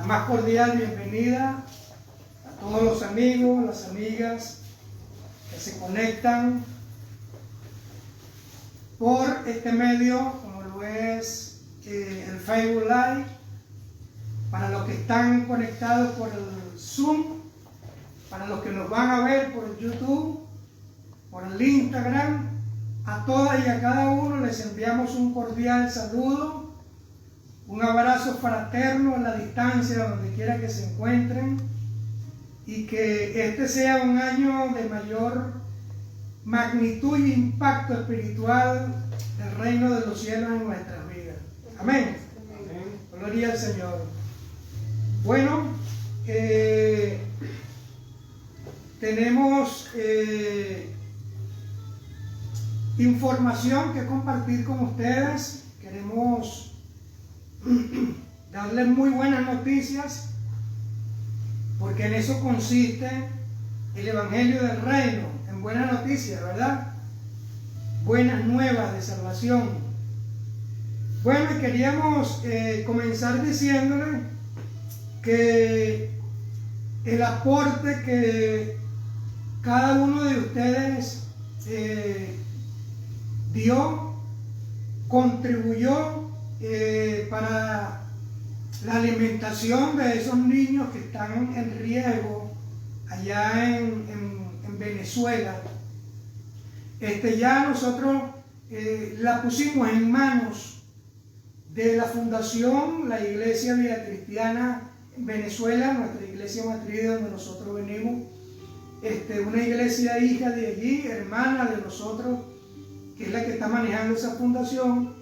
La más cordial bienvenida a todos los amigos, las amigas que se conectan por este medio, como lo es el Facebook Live, para los que están conectados por el Zoom, para los que nos van a ver por el YouTube, por el Instagram. A todas y a cada uno les enviamos un cordial saludo, un abrazo fraterno a la distancia, donde quiera que se encuentren, y que este sea un año de mayor magnitud y impacto espiritual del reino de los cielos en nuestras vidas. Amén. Amén. Gloria al Señor. Bueno, tenemos información que compartir con ustedes. Queremos darles muy buenas noticias, porque en eso consiste el Evangelio del Reino, en buenas noticias, ¿verdad? Buenas nuevas de salvación. Bueno, y queríamos comenzar diciéndole que el aporte que cada uno de ustedes dio, contribuyó para la alimentación de esos niños que están en riesgo allá en Venezuela. Ya nosotros la pusimos en manos de la fundación, la Iglesia Vida Cristiana en Venezuela, nuestra iglesia matriz donde nosotros venimos, una iglesia hija de allí, hermana de nosotros, que es la que está manejando esa fundación.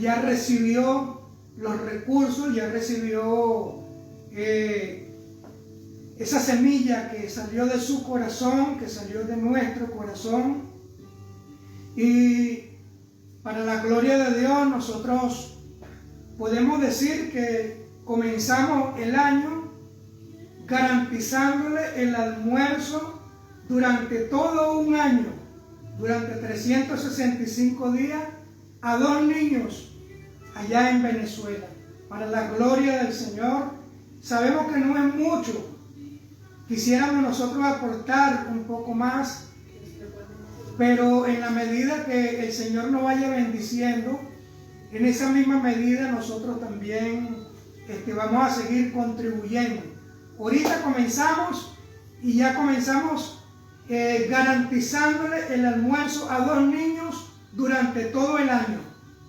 Ya recibió los recursos, ya recibió esa semilla que salió de su corazón, que salió de nuestro corazón, y para la gloria de Dios nosotros podemos decir que comenzamos el año garantizándole el almuerzo durante todo un año, durante 365 días, a 2 niños allá en Venezuela, para la gloria del Señor. Sabemos que no es mucho, quisiéramos nosotros aportar un poco más, pero en la medida que el Señor nos vaya bendiciendo, en esa misma medida nosotros también vamos a seguir contribuyendo. Ahorita comenzamos y ya comenzamos garantizándole el almuerzo a 2 niños durante todo el año,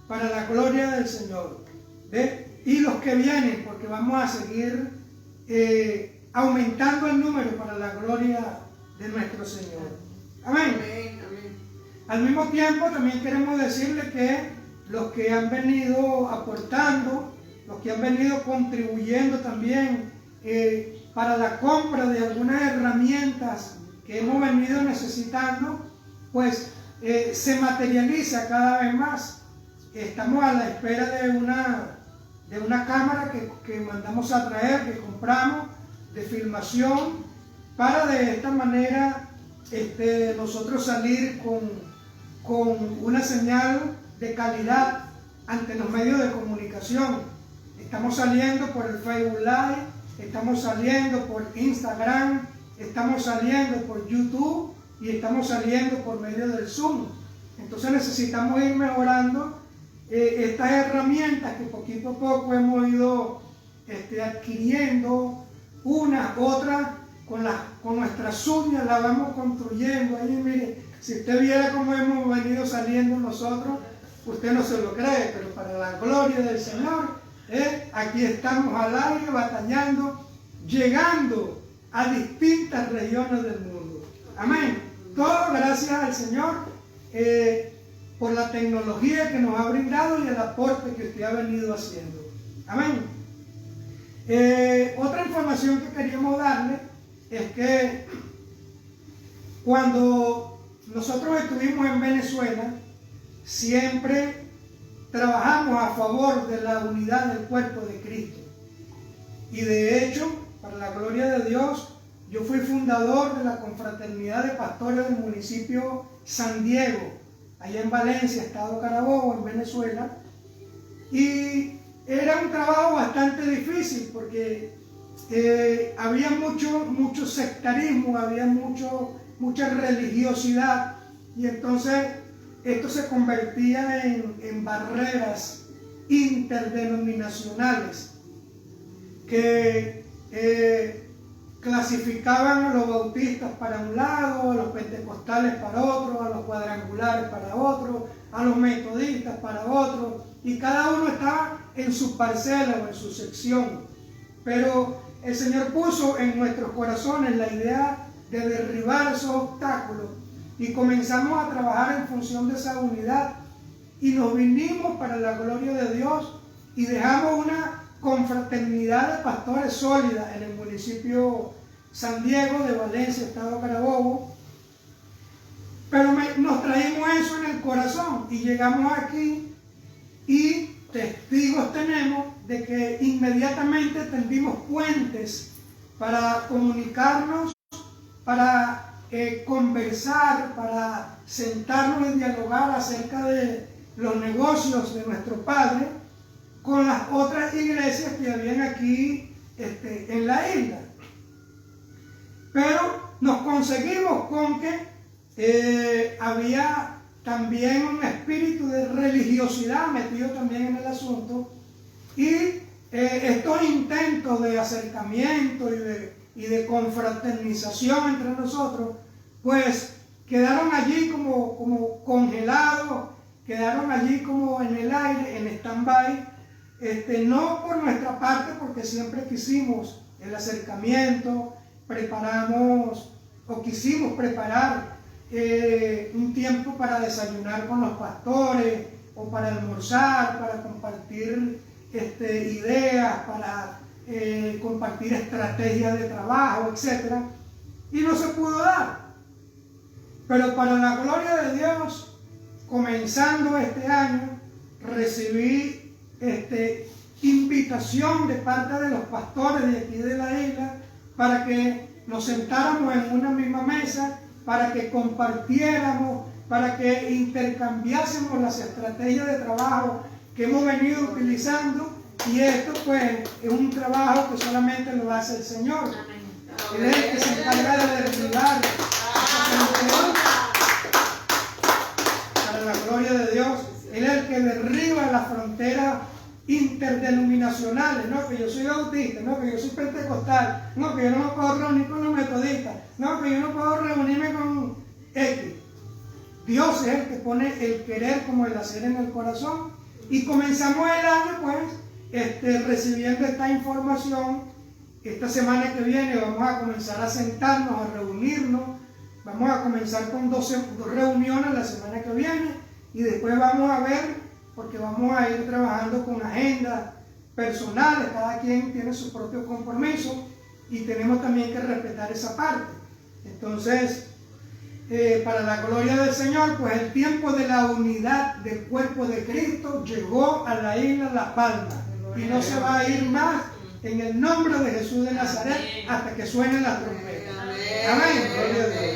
para la gloria del Señor. ¿Ve? Y los que vienen, porque vamos a seguir aumentando el número para la gloria de nuestro Señor. Amén. Amén. Amén. Al mismo tiempo también queremos decirle que los que han venido aportando, los que han venido contribuyendo también para la compra de algunas herramientas que hemos venido necesitando, pues se materializa cada vez más. Estamos a la espera de una cámara que mandamos a traer, que compramos, de filmación, para de esta manera nosotros salir con una señal de calidad ante los medios de comunicación. Estamos saliendo por el Facebook Live, estamos saliendo por Instagram, estamos saliendo por YouTube y estamos saliendo por medio del Zoom. Entonces necesitamos ir mejorando estas herramientas que poquito a poco hemos ido adquiriendo, una, otra, con nuestras uñas la vamos construyendo. Ahí mire, si usted viera cómo hemos venido saliendo nosotros, usted no se lo cree, pero para la gloria del Señor, aquí estamos al aire batallando, llegando a distintas regiones del mundo. Amén. Todo gracias al Señor por la tecnología que nos ha brindado y el aporte que usted ha venido haciendo. Amén. Otra información que queríamos darle es que cuando nosotros estuvimos en Venezuela, siempre trabajamos a favor de la unidad del cuerpo de Cristo. Y de hecho, para la gloria de Dios, yo fui fundador de la Confraternidad de Pastores del municipio San Diego, allá en Valencia, Estado Carabobo, en Venezuela. Y era un trabajo bastante difícil porque había mucho sectarismo, había mucha religiosidad, y entonces esto se convertía en barreras interdenominacionales que clasificaban a los bautistas para un lado, a los pentecostales para otro, a los cuadrangulares para otro, a los metodistas para otro, y cada uno estaba en su parcela o en su sección. Pero el Señor puso en nuestros corazones la idea de derribar esos obstáculos y comenzamos a trabajar en función de esa unidad, y nos vinimos para la gloria de Dios y dejamos una confraternidad de pastores sólida en el municipio San Diego de Valencia, estado Carabobo. Pero nos traímos eso en el corazón y llegamos aquí, y testigos tenemos de que inmediatamente tendimos puentes para comunicarnos, para conversar, para sentarnos y dialogar acerca de los negocios de nuestro Padre con las otras iglesias que habían aquí en la isla. Pero nos conseguimos con que había también un espíritu de religiosidad metido también en el asunto, y estos intentos de acercamiento y de confraternización entre nosotros, pues quedaron allí como congelados, quedaron allí como en el aire, en stand-by, no por nuestra parte, porque siempre quisimos el acercamiento, preparamos o quisimos preparar un tiempo para desayunar con los pastores o para almorzar, para compartir ideas, para compartir estrategias de trabajo, etc. Y no se pudo dar. Pero para la gloria de Dios, comenzando este año, recibí invitación de parte de los pastores de aquí de la isla para que nos sentáramos en una misma mesa, para que compartiéramos, para que intercambiásemos las estrategias de trabajo que hemos venido utilizando. Y esto pues es un trabajo que solamente lo hace el Señor. Él es el que se encarga de derribar para la gloria de Dios. Él es el que derriba las fronteras interdenominacionales. No que yo soy bautista, no que yo soy pentecostal, no que yo no me puedo reunir con los metodistas, no que yo no puedo reunirme con X. Dios es el que pone el querer como el hacer en el corazón. Y comenzamos el año pues recibiendo esta información. Esta semana que viene vamos a comenzar a sentarnos, a reunirnos. Vamos a comenzar con dos reuniones la semana que viene, y después vamos a ver, porque vamos a ir trabajando con agendas personales, cada quien tiene su propio compromiso y tenemos también que respetar esa parte. Entonces, para la gloria del Señor, pues el tiempo de la unidad del cuerpo de Cristo llegó a la isla La Palma y no se va a ir más, en el nombre de Jesús de Nazaret, hasta que suenen las trompetas. Amén. Gloria a Dios.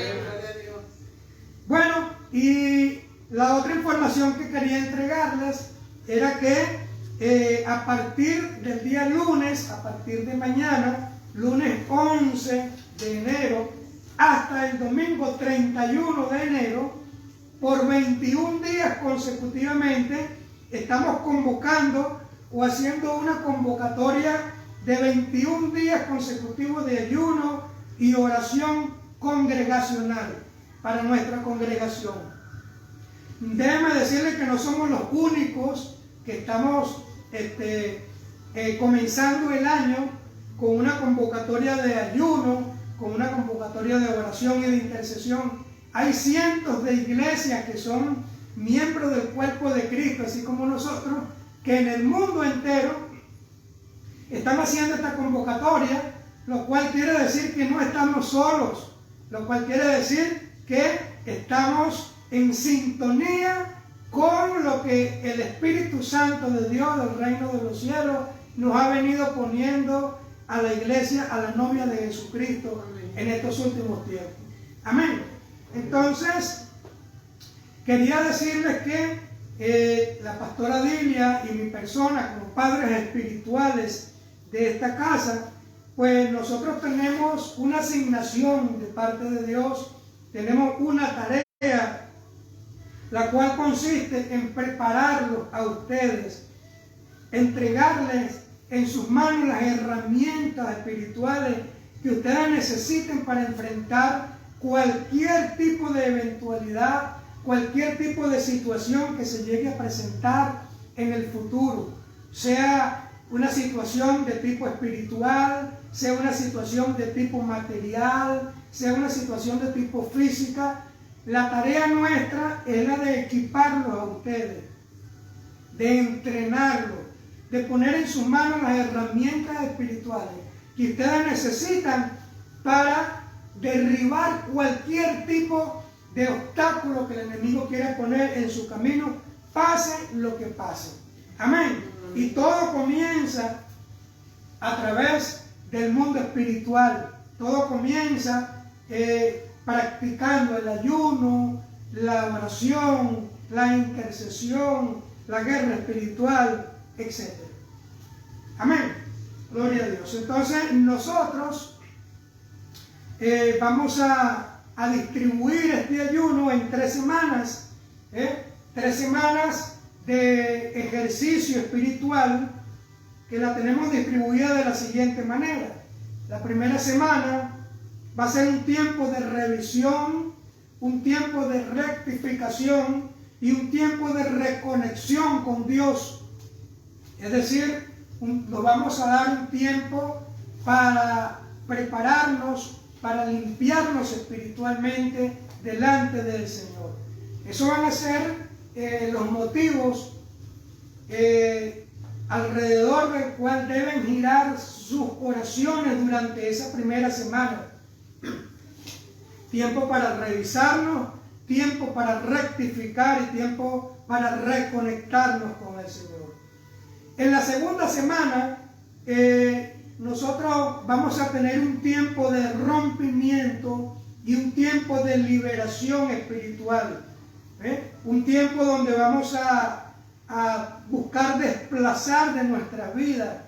Bueno, y la otra información que quería entregarles era que a partir del día lunes, a partir de mañana, lunes 11 de enero, hasta el domingo 31 de enero, por 21 días consecutivamente, estamos convocando o haciendo una convocatoria de 21 días consecutivos de ayuno y oración congregacional para nuestra congregación. Déjenme decirles que no somos los únicos que estamos comenzando el año con una convocatoria de ayuno, con una convocatoria de oración y de intercesión. Hay cientos de iglesias que son miembros del cuerpo de Cristo, así como nosotros, que en el mundo entero están haciendo esta convocatoria, lo cual quiere decir que no estamos solos, lo cual quiere decir que estamos en sintonía con lo que el Espíritu Santo de Dios, del reino de los cielos, nos ha venido poniendo a la iglesia, a la novia de Jesucristo en estos últimos tiempos. Amén. Entonces, quería decirles que la pastora Dilia y mi persona como padres espirituales de esta casa, pues nosotros tenemos una asignación de parte de Dios, tenemos una tarea, la cual consiste en prepararlos a ustedes, entregarles en sus manos las herramientas espirituales que ustedes necesiten para enfrentar cualquier tipo de eventualidad, cualquier tipo de situación que se llegue a presentar en el futuro, sea una situación de tipo espiritual, sea una situación de tipo material, sea una situación de tipo física. La tarea nuestra es la de equiparlos a ustedes, de entrenarlos, de poner en sus manos las herramientas espirituales que ustedes necesitan para derribar cualquier tipo de obstáculo que el enemigo quiera poner en su camino, pase lo que pase. Amén. Y todo comienza a través del mundo espiritual. Todo comienza practicando el ayuno, la oración, la intercesión, la guerra espiritual, etc. Amén. Gloria a Dios. Entonces nosotros vamos a distribuir este ayuno en 3 semanas, 3 semanas de ejercicio espiritual que la tenemos distribuida de la siguiente manera. La primera semana va a ser un tiempo de revisión, un tiempo de rectificación y un tiempo de reconexión con Dios. Es decir, nos vamos a dar un tiempo para prepararnos, para limpiarnos espiritualmente delante del Señor. Eso van a ser los motivos alrededor del cual deben girar sus oraciones durante esa primera semana. Tiempo para revisarnos, tiempo para rectificar y tiempo para reconectarnos con el Señor. En la segunda semana, nosotros vamos a tener un tiempo de rompimiento y un tiempo de liberación espiritual. Un tiempo donde vamos a buscar desplazar de nuestra vida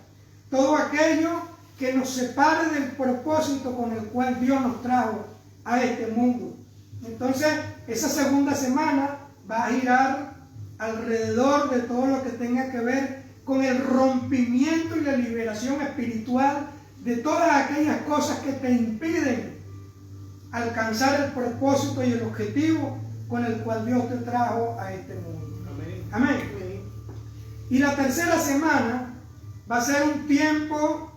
todo aquello que nos separe del propósito con el cual Dios nos trajo a este mundo. Entonces, esa segunda semana va a girar alrededor de todo lo que tenga que ver con el rompimiento y la liberación espiritual de todas aquellas cosas que te impiden alcanzar el propósito y el objetivo con el cual Dios te trajo a este mundo. Amén. Amén. Y la tercera semana va a ser un tiempo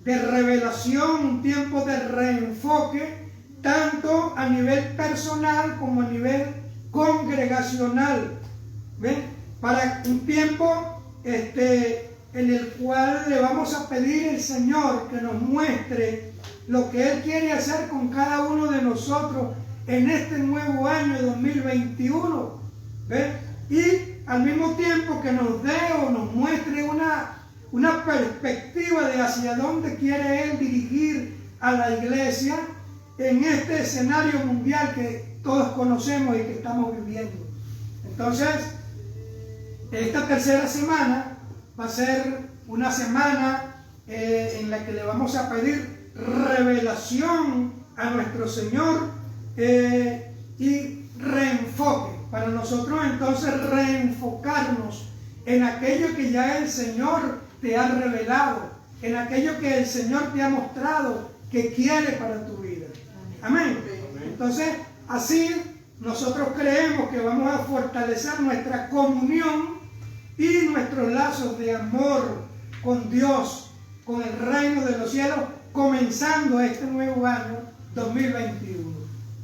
de revelación, un tiempo de reenfoque, tanto a nivel personal como a nivel congregacional. ¿Ven? Para un tiempo en el cual le vamos a pedir al Señor que nos muestre lo que Él quiere hacer con cada uno de nosotros en este nuevo año 2021. ¿Ven? Y al mismo tiempo que nos dé o nos muestre una perspectiva de hacia dónde quiere Él dirigir a la iglesia en este escenario mundial que todos conocemos y que estamos viviendo. Entonces, esta tercera semana va a ser una semana en la que le vamos a pedir revelación a nuestro Señor y reenfoque. Para nosotros entonces reenfocarnos en aquello que ya el Señor te ha revelado, en aquello que el Señor te ha mostrado que quiere para tu vida. Amén. Entonces, así nosotros creemos que vamos a fortalecer nuestra comunión y nuestros lazos de amor con Dios, con el reino de los cielos, comenzando este nuevo año 2021.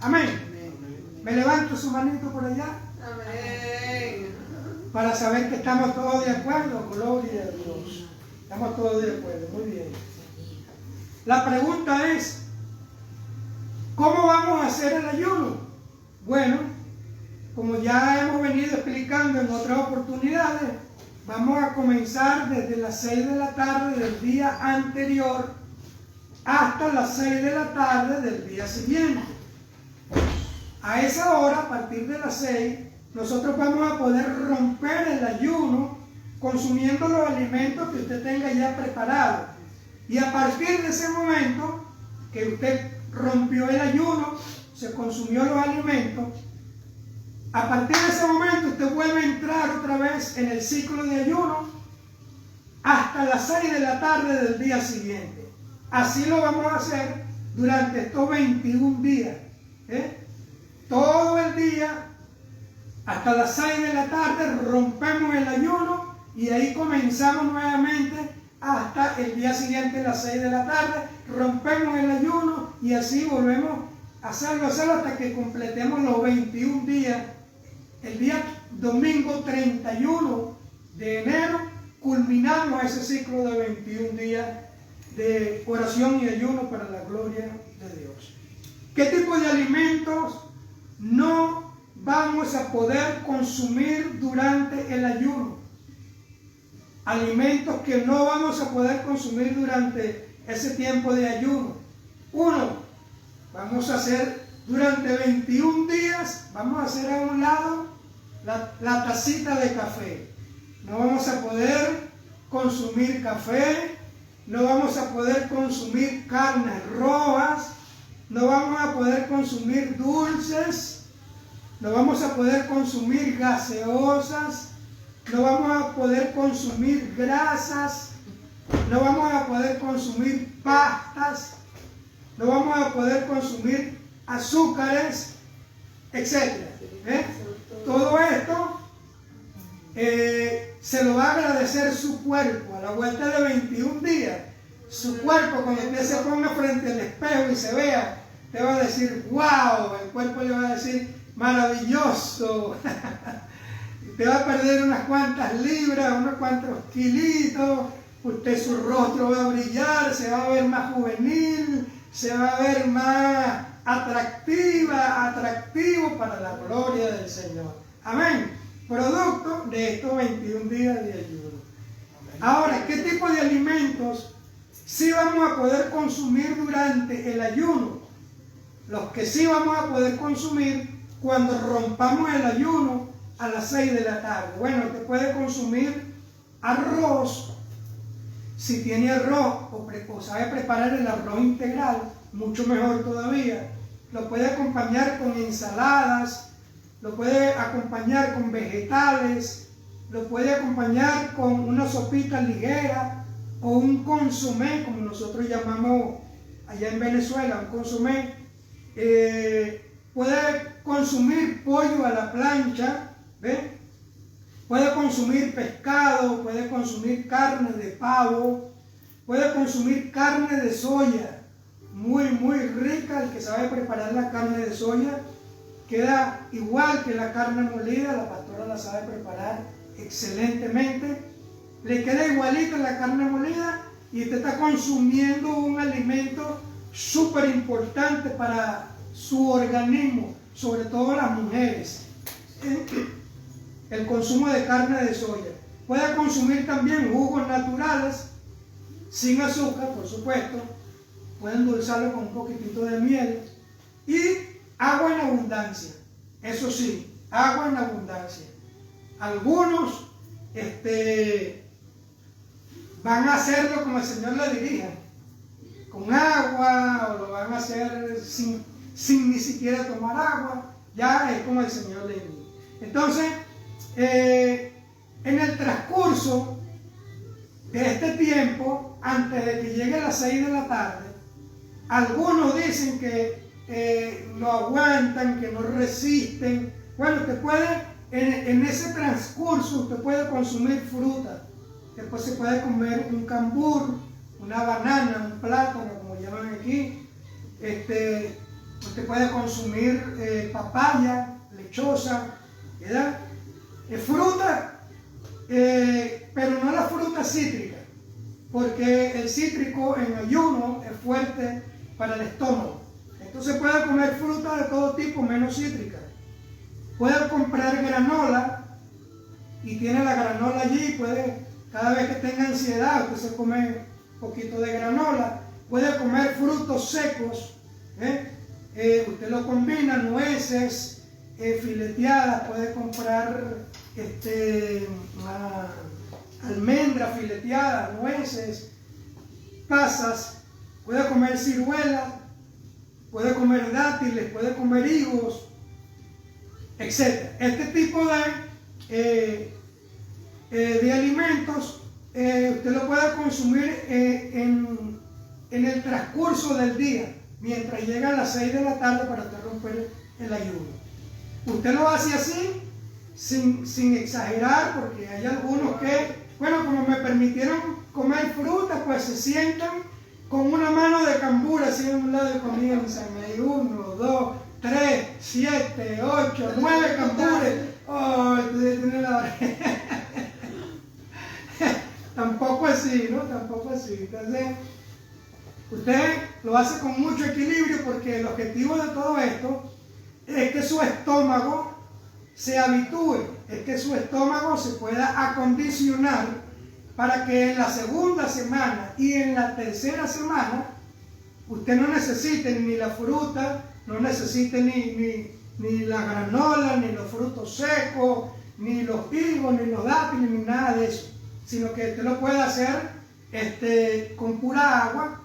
Amén. ¿Me levanto su manito por allá? Amén. Para saber que estamos todos de acuerdo. Gloria a Dios. Estamos todos de acuerdo. Muy bien. La pregunta es, ¿cómo vamos a hacer el ayuno? Bueno, como ya hemos venido explicando en otras oportunidades, vamos a comenzar desde las 6 de la tarde del día anterior hasta las 6 de la tarde del día siguiente. A esa hora, a partir de las 6, nosotros vamos a poder romper el ayuno consumiendo los alimentos que usted tenga ya preparados. Y a partir de ese momento que usted rompió el ayuno, se consumió los alimentos, a partir de ese momento usted vuelve a entrar otra vez en el ciclo de ayuno hasta las 6 de la tarde del día siguiente. Así lo vamos a hacer durante estos 21 días. Todo el día hasta las 6 de la tarde rompemos el ayuno y ahí comenzamos nuevamente hasta el día siguiente, las 6 de la tarde, rompemos el ayuno y así volvemos a hacerlo hasta que completemos los 21 días. El día domingo 31 de enero culminamos ese ciclo de 21 días de oración y ayuno para la gloria de Dios. ¿Qué tipo de alimentos no vamos a poder consumir durante el ayuno? Alimentos que no vamos a poder consumir durante ese tiempo de ayuno. 1, vamos a hacer durante 21 días, vamos a hacer a un lado la tacita de café. No vamos a poder consumir café, no vamos a poder consumir carnes rojas, no vamos a poder consumir dulces, no vamos a poder consumir gaseosas, no vamos a poder consumir grasas, no vamos a poder consumir pastas, no vamos a poder consumir azúcares, etc. Todo esto se lo va a agradecer su cuerpo a la vuelta de 21 días. Su cuerpo, cuando usted se ponga frente al espejo y se vea, te va a decir, wow, el cuerpo le va a decir, maravilloso. Te va a perder unas cuantas libras, unos cuantos kilitos, usted su rostro va a brillar, se va a ver más juvenil, se va a ver más atractivo para la gloria del Señor. Amén. Producto de estos 21 días de ayuno. Ahora, ¿qué tipo de alimentos sí vamos a poder consumir durante el ayuno? Los que sí vamos a poder consumir cuando rompamos el ayuno a las 6 de la tarde. Bueno, usted puede consumir arroz. Si tiene arroz o sabe preparar el arroz integral, mucho mejor todavía. Lo puede acompañar con ensaladas, lo puede acompañar con vegetales, lo puede acompañar con una sopita ligera o un consomé, como nosotros llamamos allá en Venezuela, un consomé. Puede consumir pollo a la plancha, ¿ve? Puede consumir pescado, puede consumir carne de pavo, puede consumir carne de soya, muy rica. El que sabe preparar la carne de soya queda igual que la carne molida, la pastora la sabe preparar excelentemente, le queda igualita la carne molida y usted está consumiendo un alimento súper importante para su organismo, sobre todo las mujeres. El consumo de carne de soya. Puede consumir también jugos naturales, sin azúcar, por supuesto. Puede endulzarlo con un poquitito de miel. Y agua en abundancia. Eso sí, agua en abundancia. Algunos van a hacerlo como el Señor le dirija, con agua, o lo van a hacer sin ni siquiera tomar agua. Ya es como el Señor le dirija. Entonces, en el transcurso de este tiempo, antes de que llegue a las 6 de la tarde, algunos dicen que no aguantan, que no resisten. Bueno, usted puede, en ese transcurso, usted puede consumir fruta. Después se puede comer un cambur, una banana, un plátano, como llaman aquí. Usted puede consumir papaya, lechosa, ¿verdad? Fruta, pero no la fruta cítrica, porque el cítrico en ayuno es fuerte para el estómago. Entonces puede comer fruta de todo tipo, menos cítrica. Puede comprar granola y tiene la granola allí. Puede, cada vez que tenga ansiedad, usted se come un poquito de granola. Puede comer frutos secos. Usted lo combina, nueces, fileteadas, puede comprar almendras fileteadas, nueces, pasas, puede comer ciruelas, puede comer dátiles, puede comer higos, etc. Este tipo de alimentos usted lo puede consumir en el transcurso del día, mientras llega a las 6 de la tarde para usted romper el ayuno. Usted lo hace así, sin exagerar, porque hay algunos que, bueno, como me permitieron comer fruta, pues se sientan con una mano de cambur así en un lado y comienzan. Hay 1, 2, 3, 7, 8, 9 cambures. Oh, tiene la oreja. Tampoco así, ¿no? Tampoco así. Entonces, usted lo hace con mucho equilibrio, porque el objetivo de todo esto es que su estómago se habitúe, es que su estómago se pueda acondicionar para que en la segunda semana y en la tercera semana usted no necesite ni la fruta, no necesite ni la granola, ni los frutos secos, ni los higos, ni los dátiles, ni nada de eso, sino que usted lo puede hacer con pura agua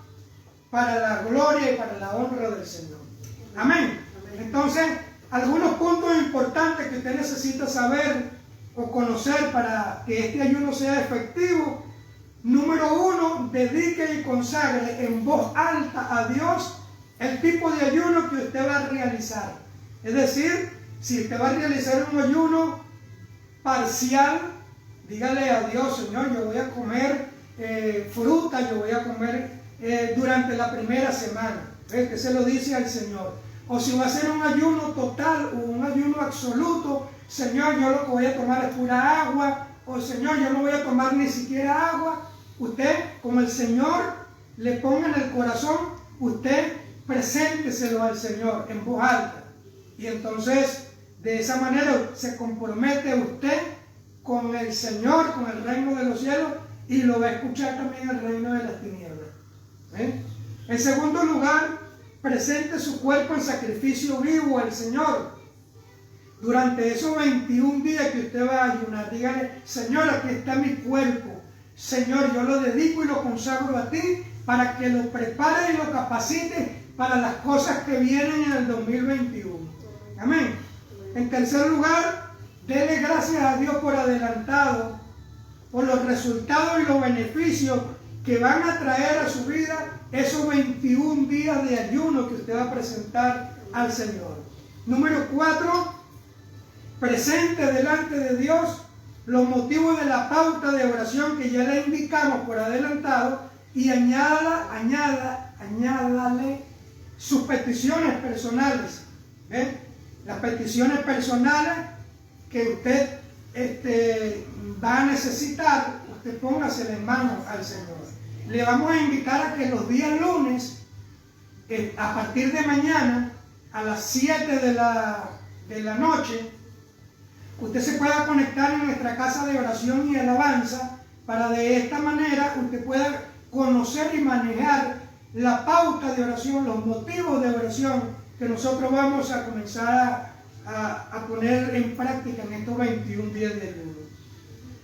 para la gloria y para la honra del Señor. Amén. Entonces, algunos puntos importantes que usted necesita saber o conocer para que este ayuno sea efectivo. Número 1, dedique y consagre en voz alta a Dios el tipo de ayuno que usted va a realizar. Es decir, si usted va a realizar un ayuno parcial, dígale a Dios: Señor, yo voy a comer fruta, yo voy a comer durante la primera semana. Que se lo dice al Señor. O si va a ser un ayuno total o un ayuno absoluto: Señor, yo lo que voy a tomar es pura agua. O Señor, yo no voy a tomar ni siquiera agua. Usted, como el Señor le ponga en el corazón, usted presénteselo al Señor en voz alta. Y entonces, de esa manera, se compromete usted con el Señor, con el reino de los cielos, y lo va a escuchar también el reino de las tinieblas. En segundo lugar, presente su cuerpo en sacrificio vivo al Señor. Durante esos 21 días que usted va a ayunar, dígale: Señor, aquí está mi cuerpo. Señor, yo lo dedico y lo consagro a ti para que lo prepare y lo capacite para las cosas que vienen en el 2021. Amén. En tercer lugar, dele gracias a Dios por adelantado, por los resultados y los beneficios que van a traer a su vida esos 21 días de ayuno que usted va a presentar al Señor. Número 4, presente delante de Dios los motivos de la pauta de oración que ya le indicamos por adelantado, y añádale sus peticiones personales. Las peticiones personales que usted va a necesitar, usted póngasela en manos al Señor. Le vamos a invitar a que los días lunes, a partir de mañana, a las 7 de la noche, usted se pueda conectar en nuestra casa de oración y alabanza, para de esta manera usted pueda conocer y manejar la pauta de oración, los motivos de oración que nosotros vamos a comenzar a poner en práctica en estos 21 días de ayuno.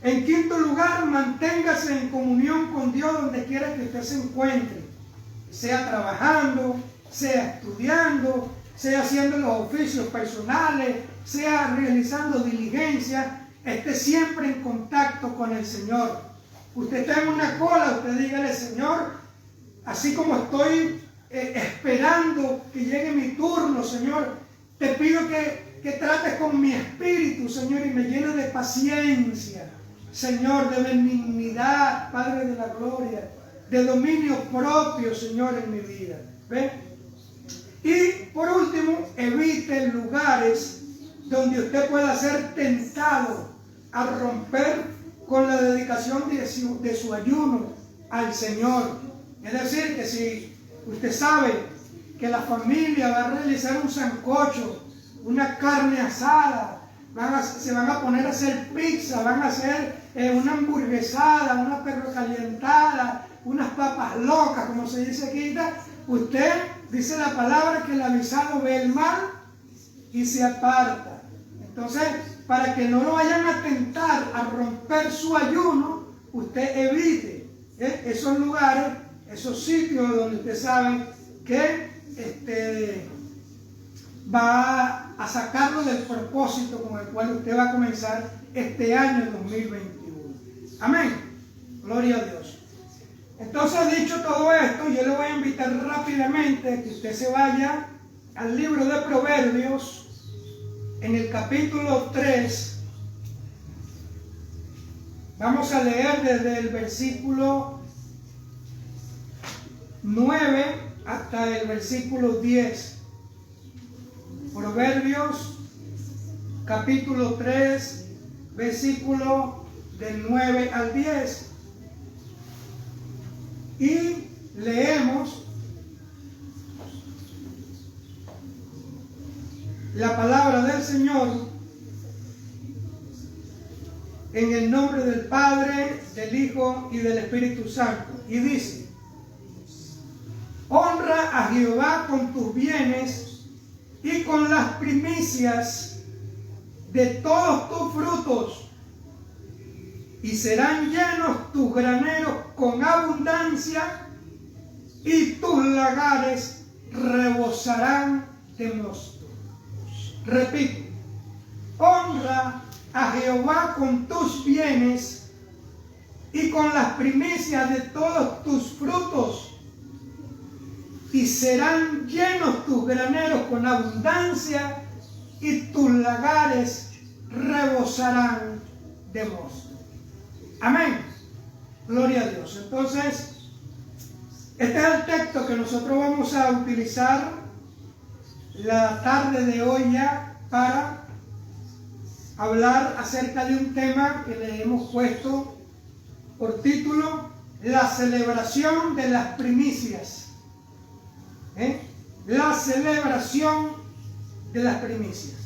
En quinto lugar, manténgase en comunión con Dios donde quiera que usted se encuentre, sea trabajando, sea estudiando, sea haciendo los oficios personales, sea realizando diligencias. Esté siempre en contacto con el Señor. Usted está en una cola, usted dígale: Señor, así como estoy esperando que llegue mi turno, Señor, te pido que trates con mi espíritu, Señor, y me llenes de paciencia, Señor, de benignidad, Padre de la gloria, de dominio propio, Señor, en mi vida. ¿Ve? Y por último, evite lugares donde usted pueda ser tentado a romper con la dedicación de su ayuno al Señor. Es decir, que si usted sabe que la familia va a realizar un sancocho, una carne asada, se van a poner a hacer pizza, van a hacer una hamburguesada, una perro calentada, unas papas locas, como se dice aquí, usted dice la palabra que el avisado ve el mal y se aparta. Entonces, para que no lo vayan a tentar a romper su ayuno, usted evite esos lugares, esos sitios donde usted sabe que va a sacarlo del propósito con el cual usted va a comenzar este año 2021. Amén. Gloria a Dios. Entonces, dicho todo esto, yo le voy a invitar rápidamente a que usted se vaya al libro de Proverbios, en el capítulo 3. Vamos a leer desde el versículo 9 hasta el versículo 10. Proverbios, capítulo 3, versículo del 9 al 10. Y leemos la palabra del Señor en el nombre del Padre, del Hijo y del Espíritu Santo. Y dice: honra a Jehová con tus bienes y con las primicias de todos tus frutos, y serán llenos tus graneros con abundancia, y tus lagares rebosarán de mosto. Repito: honra a Jehová con tus bienes y con las primicias de todos tus frutos, y serán llenos tus graneros con abundancia, y tus lagares rebosarán de mosto. Amén. Gloria a Dios. Entonces, este es el texto que nosotros vamos a utilizar la tarde de hoy ya para hablar acerca de un tema que le hemos puesto por título: la celebración de las primicias. La celebración de las primicias.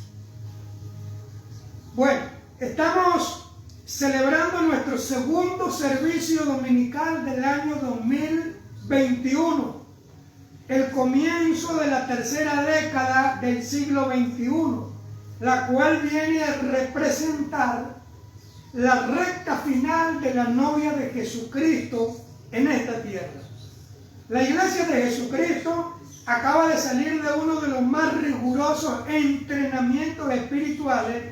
Bueno, estamos celebrando nuestro segundo servicio dominical del año 2021, el comienzo de la tercera década del siglo XXI, la cual viene a representar la recta final de la novia de Jesucristo en esta tierra. La iglesia de Jesucristo acaba de salir de uno de los más rigurosos entrenamientos espirituales,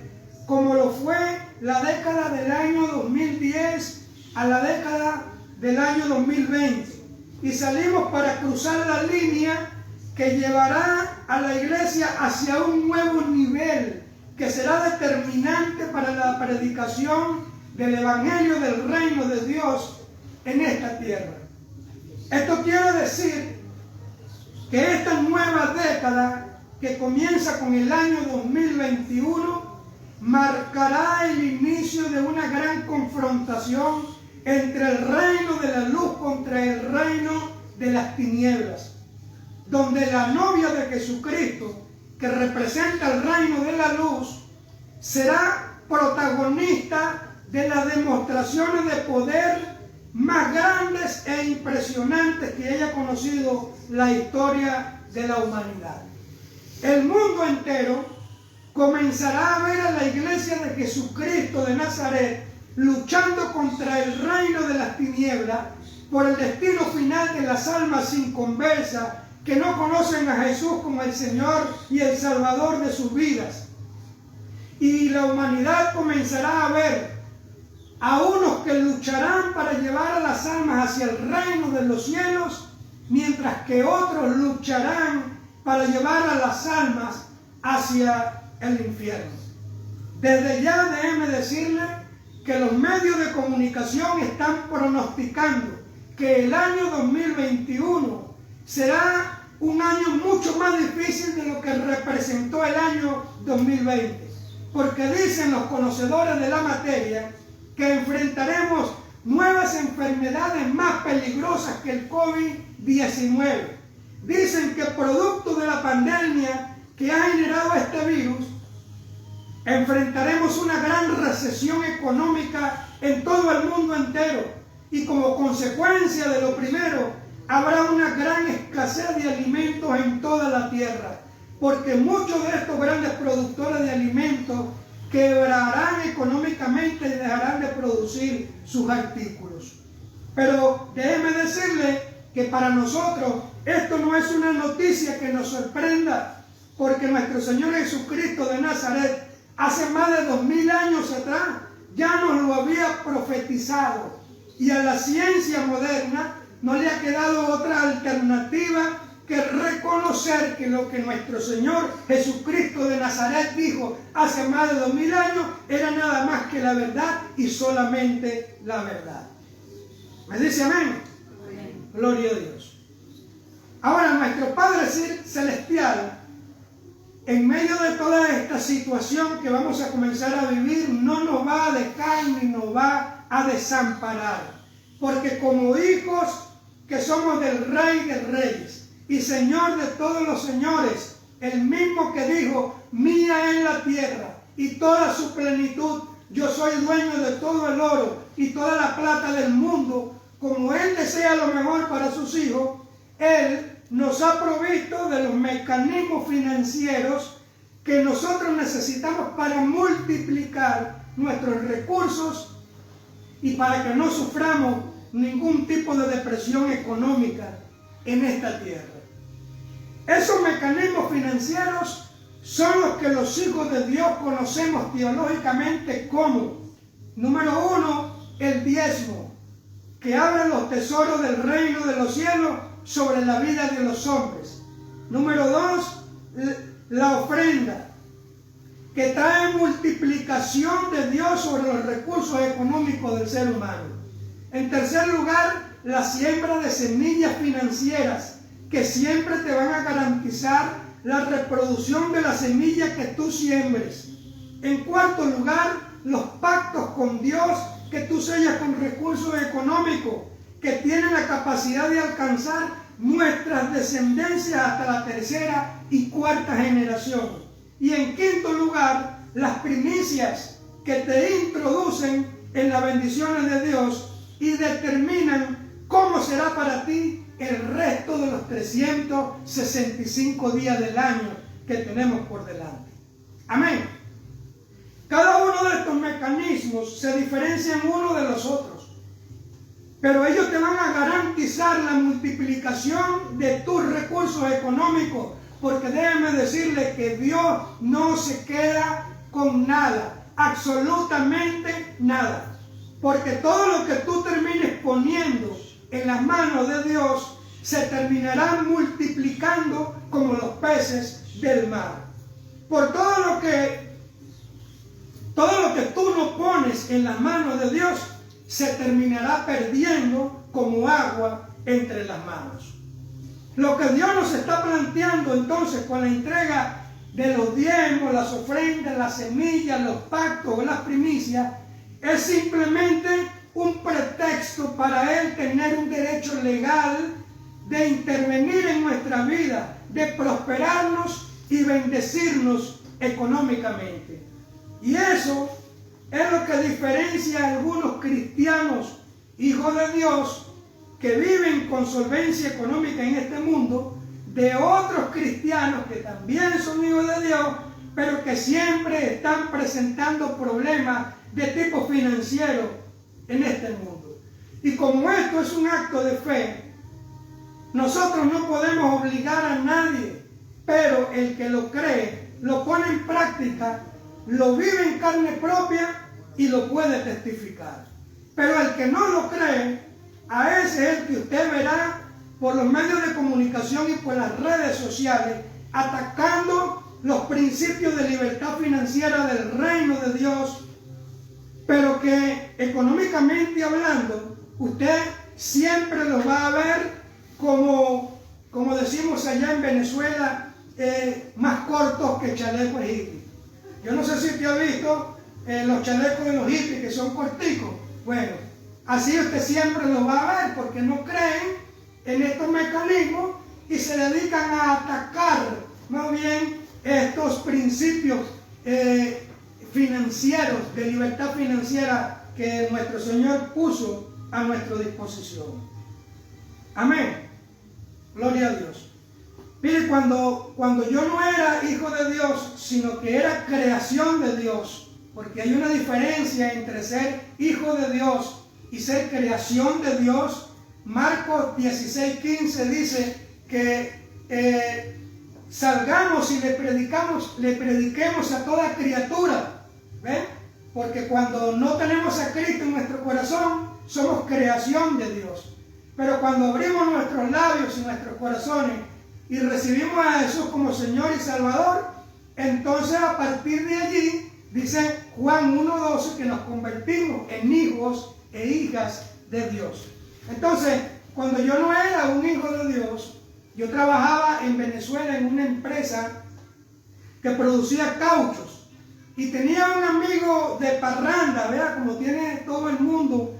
como lo fue la década del año 2010 a la década del año 2020. Y salimos para cruzar la línea que llevará a la iglesia hacia un nuevo nivel, que será determinante para la predicación del evangelio del reino de Dios en esta tierra. Esto quiere decir que esta nueva década, que comienza con el año 2021, marcará el inicio de una gran confrontación entre el reino de la luz contra el reino de las tinieblas, donde la novia de Jesucristo, que representa el reino de la luz, será protagonista de las demostraciones de poder más grandes e impresionantes que haya conocido la historia de la humanidad. El mundo entero comenzará a ver a la iglesia de Jesucristo de Nazaret luchando contra el reino de las tinieblas por el destino final de las almas inconversas que no conocen a Jesús como el Señor y el Salvador de sus vidas. Y la humanidad comenzará a ver a unos que lucharán para llevar a las almas hacia el reino de los cielos, mientras que otros lucharán para llevar a las almas hacia el infierno. Desde ya déjeme decirle que los medios de comunicación están pronosticando que el año 2021 será un año mucho más difícil de lo que representó el año 2020, porque dicen los conocedores de la materia que enfrentaremos nuevas enfermedades más peligrosas que el COVID-19. Dicen que producto de la pandemia que ha generado este virus, enfrentaremos una gran recesión económica en todo el mundo entero, y como consecuencia de lo primero, habrá una gran escasez de alimentos en toda la tierra, porque muchos de estos grandes productores de alimentos quebrarán económicamente y dejarán de producir sus artículos. Pero déjeme decirle que para nosotros esto no es una noticia que nos sorprenda, porque nuestro Señor Jesucristo de Nazaret hace más de 2000 años atrás ya nos lo había profetizado, y a la ciencia moderna no le ha quedado otra alternativa que reconocer que lo que nuestro Señor Jesucristo de Nazaret dijo hace más de 2000 años era nada más que la verdad y solamente la verdad. ¿Me dice amén? Amén. Gloria a Dios. Ahora, nuestro Padre Celestial, en medio de toda esta situación que vamos a comenzar a vivir, no nos va a dejar ni nos va a desamparar, porque como hijos que somos del Rey de Reyes y Señor de todos los señores, el mismo que dijo, mía es la tierra y toda su plenitud, yo soy dueño de todo el oro y toda la plata del mundo, como Él desea lo mejor para sus hijos, Él nos ha provisto de los mecanismos financieros que nosotros necesitamos para multiplicar nuestros recursos y para que no suframos ningún tipo de depresión económica en esta tierra. Esos mecanismos financieros son los que los hijos de Dios conocemos teológicamente como, número 1, el diezmo, que abre los tesoros del reino de los cielos sobre la vida de los hombres. Número 2, la ofrenda, que trae multiplicación de Dios sobre los recursos económicos del ser humano. En tercer lugar, la siembra de semillas financieras, que siempre te van a garantizar la reproducción de la semilla que tú siembres. En cuarto lugar, los pactos con Dios que tú sellas con recursos económicos que tienen la capacidad de alcanzar nuestras descendencias hasta la tercera y cuarta generación. Y en quinto lugar, las primicias que te introducen en las bendiciones de Dios y determinan cómo será para ti el resto de los 365 días del año que tenemos por delante. Amén. Cada uno de estos mecanismos se diferencian uno de los otros, pero ellos te van a garantizar la multiplicación de tus recursos económicos, porque déjeme decirle que Dios no se queda con nada, absolutamente nada, porque todo lo que tú termines poniendo en las manos de Dios se terminará multiplicando como los peces del mar. Por todo lo que tú no pones en las manos de Dios se terminará perdiendo como agua entre las manos. Lo que Dios nos está planteando entonces con la entrega de los diezmos, las ofrendas, las semillas, los pactos, las primicias, es simplemente un pretexto para Él tener un derecho legal de intervenir en nuestra vida, de prosperarnos y bendecirnos económicamente. Y eso es lo que diferencia a algunos cristianos, hijos de Dios, que viven con solvencia económica en este mundo, de otros cristianos que también son hijos de Dios, pero que siempre están presentando problemas de tipo financiero en este mundo. Y como esto es un acto de fe, nosotros no podemos obligar a nadie, pero el que lo cree, lo pone en práctica, lo vive en carne propia y lo puede testificar. Pero el que no lo cree, a ese es el que usted verá por los medios de comunicación y por las redes sociales atacando los principios de libertad financiera del reino de Dios, pero que económicamente hablando, usted siempre los va a ver como decimos allá en Venezuela, más cortos que chalecos hippies. Yo no sé si usted ha visto los chalecos de los hippies que son corticos. Bueno, así usted siempre los va a ver porque no creen en estos mecanismos y se dedican a atacar más bien estos principios financieros, de libertad financiera que nuestro Señor puso a nuestra disposición. Amén. Gloria a Dios. Mire, cuando yo no era hijo de Dios, sino que era creación de Dios, porque hay una diferencia entre ser hijo de Dios y ser creación de Dios. Marcos 16:15 dice que salgamos y le prediquemos a toda criatura. ¿Ven? Porque cuando no tenemos a Cristo en nuestro corazón, somos creación de Dios. Pero cuando abrimos nuestros labios y nuestros corazones y recibimos a Jesús como Señor y Salvador, entonces a partir de allí, dice Juan 1:12, que nos convertimos en hijos e hijas de Dios. Entonces, cuando yo no era un hijo de Dios, yo trabajaba en Venezuela en una empresa que producía cauchos y tenía un amigo de parranda, ¿verdad? Como tiene todo el mundo,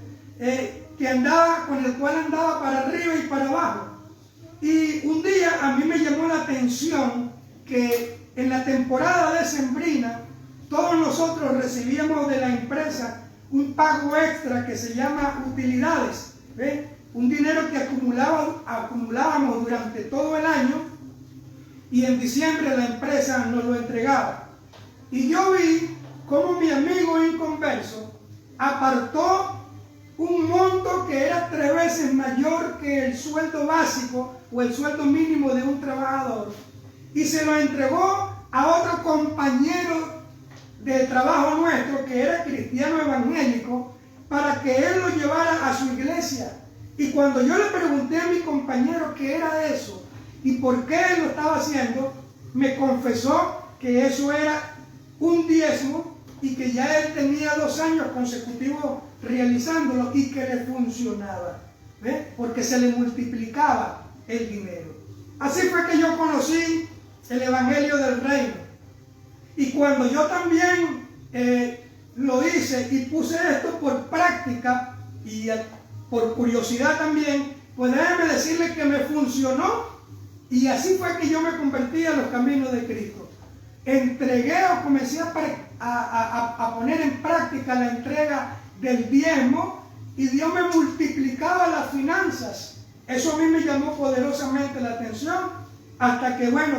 con el cual andaba para arriba y para abajo. Y un día a mí me llamó la atención que en la temporada decembrina todos nosotros recibíamos de la empresa un pago extra que se llama utilidades, ¿ves? Un dinero que acumulábamos durante todo el año y en diciembre la empresa nos lo entregaba. Y yo vi cómo mi amigo inconverso apartó un monto que era 3 veces mayor que el sueldo básico o el sueldo mínimo de un trabajador y se lo entregó a otro compañero de trabajo nuestro que era cristiano evangélico para que él lo llevara a su iglesia. Y cuando yo le pregunté a mi compañero qué era eso y por qué él lo estaba haciendo, me confesó que eso era un diezmo y que ya él tenía 2 años consecutivos realizándolo y que le funcionaba, ¿ves? Porque se le multiplicaba el dinero. Así fue que yo conocí el Evangelio del Reino. Y cuando yo también lo hice y puse esto por práctica y por curiosidad también, pues déjeme decirle que me funcionó y así fue que yo me convertí a los caminos de Cristo. Entregué o comencé a poner en práctica la entrega del diezmo y Dios me multiplicaba las finanzas. Eso a mí me llamó poderosamente la atención hasta que, bueno,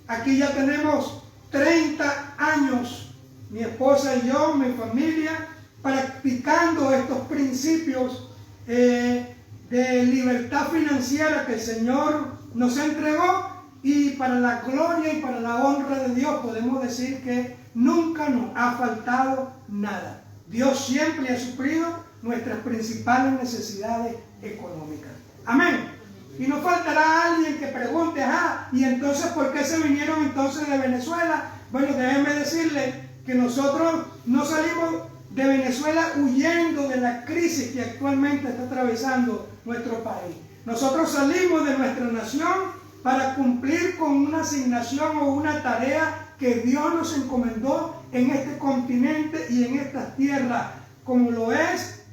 aquí ya tenemos 30 años, mi esposa y yo, mi familia, practicando estos principios de libertad financiera que el Señor nos entregó, y para la gloria y para la honra de Dios podemos decir que nunca nos ha faltado nada. Dios siempre ha suplido nuestras principales necesidades económicas. Amén. Y no faltará alguien que pregunte, ¿y entonces por qué se vinieron entonces de Venezuela? Bueno, déjenme decirle que nosotros no salimos de Venezuela huyendo de la crisis que actualmente está atravesando nuestro país. Nosotros salimos de nuestra nación para cumplir con una asignación o una tarea que Dios nos encomendó en este continente y en estas tierras, como lo es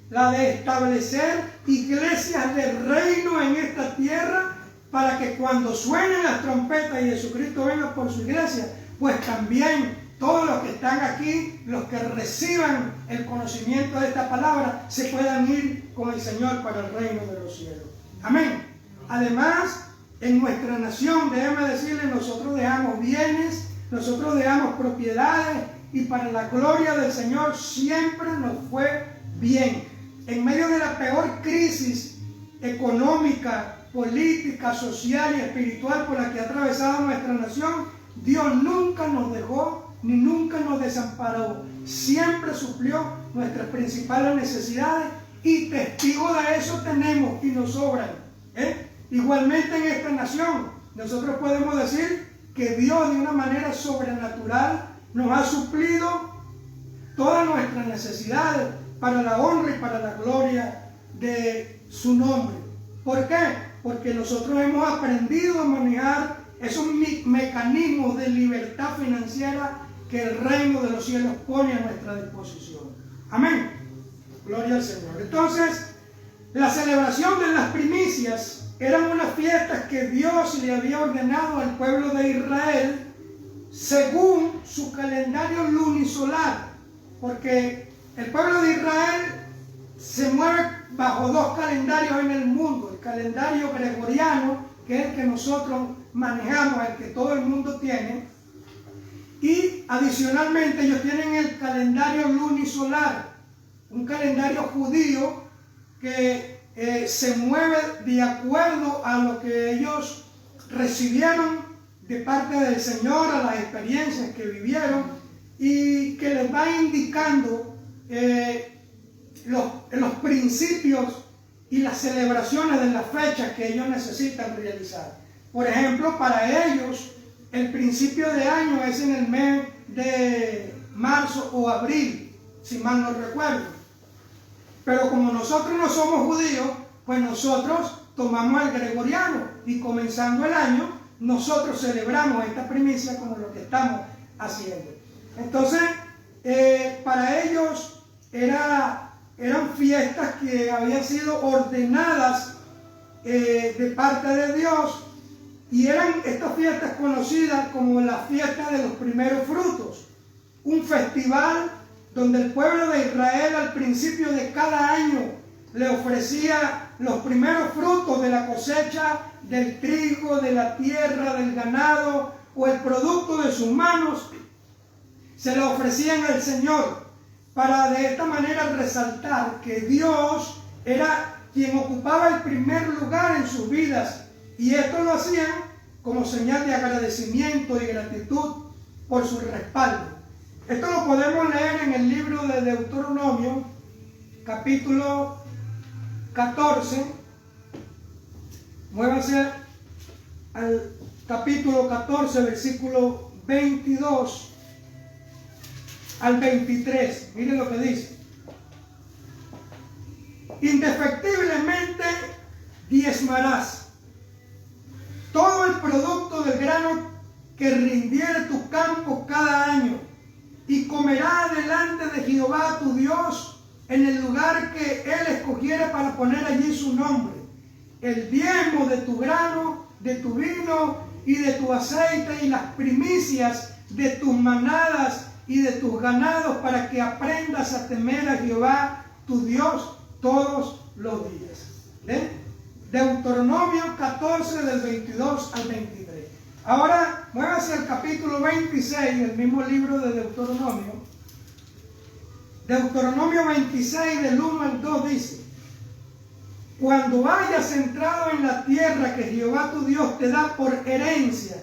la de establecer iglesias del reino en esta tierra, para que cuando suenen las trompetas y Jesucristo venga por su iglesia, pues también todos los que están aquí, los que reciban el conocimiento de esta palabra, se puedan ir con el Señor para el reino de los cielos. Amén. Además, en nuestra nación, déjeme decirle, nosotros dejamos bienes, nosotros dejamos propiedades, y para la gloria del Señor siempre nos fue bien. En medio de la peor crisis económica, política, social y espiritual por la que ha atravesado nuestra nación, Dios nunca nos dejó ni nunca nos desamparó. Siempre suplió nuestras principales necesidades y testigo de eso tenemos y nos sobran. Igualmente en esta nación nosotros podemos decir que Dios de una manera sobrenatural nos ha suplido todas nuestras necesidades para la honra y para la gloria de su nombre. ¿Por qué? Porque nosotros hemos aprendido a manejar esos mecanismos de libertad financiera que el reino de los cielos pone a nuestra disposición. Amén. Gloria al Señor. Entonces, la celebración de las primicias eran unas fiestas que Dios le había ordenado al pueblo de Israel según su calendario lunisolar, porque el pueblo de Israel se mueve bajo 2 calendarios en el mundo: el calendario gregoriano, que es el que nosotros manejamos, el que todo el mundo tiene, Y adicionalmente ellos tienen el calendario lunisolar, un calendario judío que se mueve de acuerdo a lo que ellos recibieron de parte del Señor, a las experiencias que vivieron, y que les va indicando los principios y las celebraciones de las fechas que ellos necesitan realizar. Por ejemplo, para ellos el principio de año es en el mes de marzo o abril, si mal no recuerdo. Pero como nosotros no somos judíos, pues nosotros tomamos el gregoriano y comenzando el año, nosotros celebramos esta primicia como lo que estamos haciendo. Entonces, para ellos eran fiestas que habían sido ordenadas de parte de Dios, y eran estas fiestas conocidas como la fiesta de los primeros frutos, un festival donde el pueblo de Israel al principio de cada año le ofrecía los primeros frutos de la cosecha, del trigo, de la tierra, del ganado o el producto de sus manos, se lo ofrecían al Señor para de esta manera resaltar que Dios era quien ocupaba el primer lugar en sus vidas, y esto lo hacían como señal de agradecimiento y gratitud por su respaldo. Esto lo podemos leer en el libro de Deuteronomio, capítulo 14. Muévase al capítulo 14, versículo 22 al 23. Miren lo que dice. Indefectiblemente diezmarás todo el producto del grano que rindiere tu campo cada año, y comerás delante de Jehová tu Dios en el lugar que Él escogiere para poner allí su nombre. El diezmo de tu grano, de tu vino y de tu aceite, y las primicias de tus manadas y de tus ganados, para que aprendas a temer a Jehová tu Dios todos los días. ¿Ven? Deuteronomio 14 del 22 al 23. Ahora muévase al capítulo 26 del mismo libro de Deuteronomio. Deuteronomio 26 del 1 al 2 dice: cuando hayas entrado en la tierra que Jehová tu Dios te da por herencia,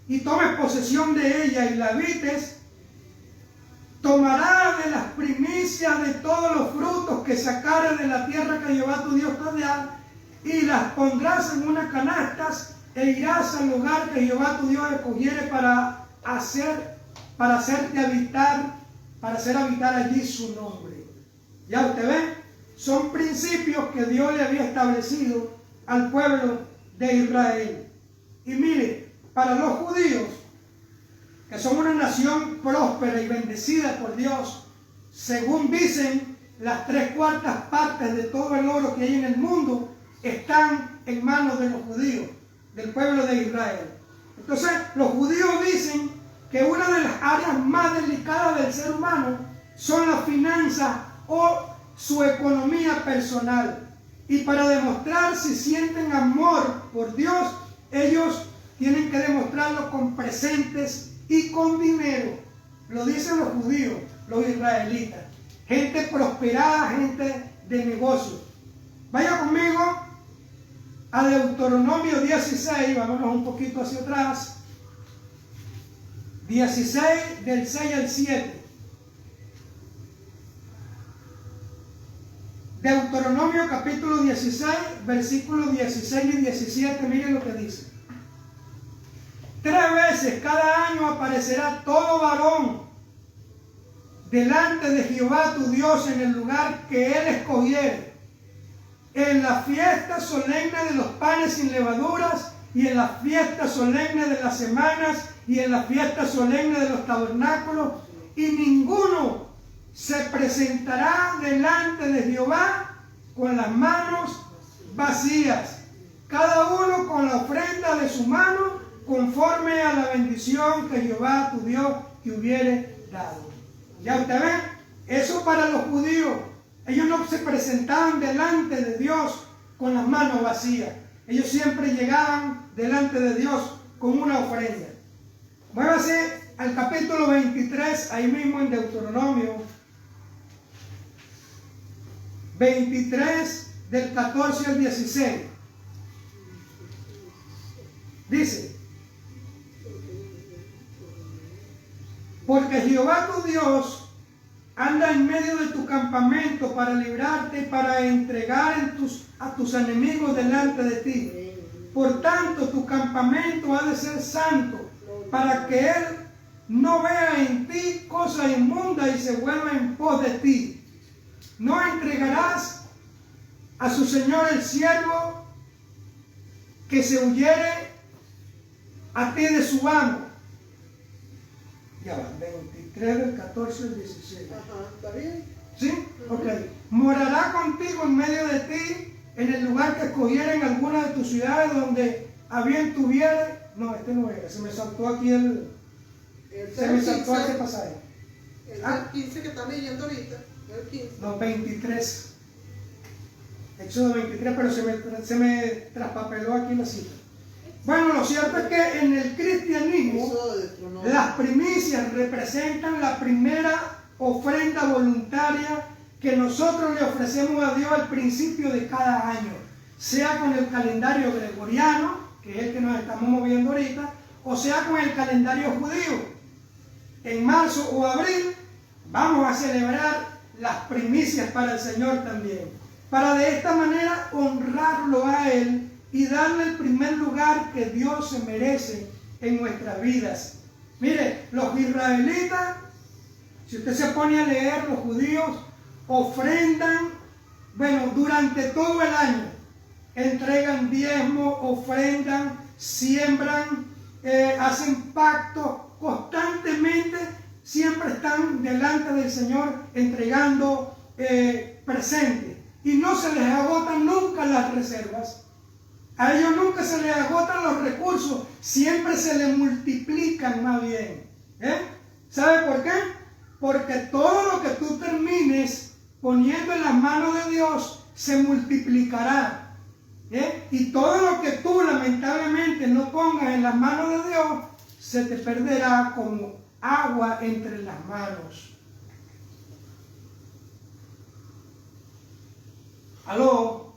y tomes posesión de ella y la habites, tomarás de las primicias de todos los frutos que sacares de la tierra que Jehová tu Dios te da, y las pondrás en unas canastas, e irás al lugar que Jehová tu Dios escogiere para hacer habitar allí su nombre. Ya usted ve, son principios que Dios le había establecido al pueblo de Israel. Y mire, para los judíos, que son una nación próspera y bendecida por Dios, según dicen, las 3/4 partes de todo el oro que hay en el mundo están en manos de los judíos, del pueblo de Israel. Entonces, los judíos dicen que una de las áreas más delicadas del ser humano son las finanzas o su economía personal. Y para demostrar si sienten amor por Dios, ellos tienen que demostrarlo con presentes y con dinero. Lo dicen los judíos, los israelitas. Gente prosperada, gente de negocios. Vaya conmigo a Deuteronomio 16, vámonos un poquito hacia atrás. 16 del 6 al 7. Deuteronomio capítulo 16, versículos 16 y 17, miren lo que dice. 3 veces cada año aparecerá todo varón delante de Jehová tu Dios en el lugar que Él escogiere, en la fiesta solemne de los panes sin levaduras, y en la fiesta solemne de las semanas, y en la fiesta solemne de los tabernáculos, y ninguno se presentará delante de Jehová con las manos vacías, cada uno con la ofrenda de su mano, conforme a la bendición que Jehová tu Dios te hubiere dado. Ya usted ve, eso para los judíos. Ellos no se presentaban delante de Dios con las manos vacías. Ellos siempre llegaban delante de Dios con una ofrenda. Muévase al capítulo 23, ahí mismo en Deuteronomio 23, del 14 al 16. Dice: porque Jehová tu Dios anda en medio de tu campamento para librarte y para entregar a tus enemigos delante de ti. Por tanto, tu campamento ha de ser santo, para que él no vea en ti cosa inmunda y se vuelva en pos de ti. No entregarás a su señor el siervo que se huyere a ti de su amo. Ya va, 23 del 14 al 17. Ajá, ¿está bien? ¿Sí? Ok. Morará contigo en medio de ti, en el lugar que escogiera en alguna de tus ciudades donde a bien tuviere. No, este no era, se me saltó aquí se me saltó este pasaje. Es el 15 que están leyendo ahorita, el 15. No, 23. Éxodo 23, pero se me traspapeló aquí la cita. Bueno, lo cierto es que en el cristianismo las primicias representan la primera ofrenda voluntaria que nosotros le ofrecemos a Dios al principio de cada año, sea con el calendario gregoriano, que es el que nos estamos moviendo ahorita, o sea con el calendario judío. En marzo o abril vamos a celebrar las primicias para el Señor también, para de esta manera honrarlo a Él y darle el primer lugar que Dios se merece en nuestras vidas. Mire, los israelitas, si usted se pone a leer, los judíos ofrendan, bueno, durante todo el año, entregan diezmo, ofrendan, siembran, hacen pactos constantemente, siempre están delante del Señor entregando presentes y no se les agotan nunca las reservas. A ellos nunca se les agotan los recursos, siempre se les multiplican más bien. ¿Sabe por qué? Porque todo lo que tú termines poniendo en las manos de Dios se multiplicará. Y todo lo que tú lamentablemente no pongas en las manos de Dios se te perderá como agua entre las manos. ¿Aló?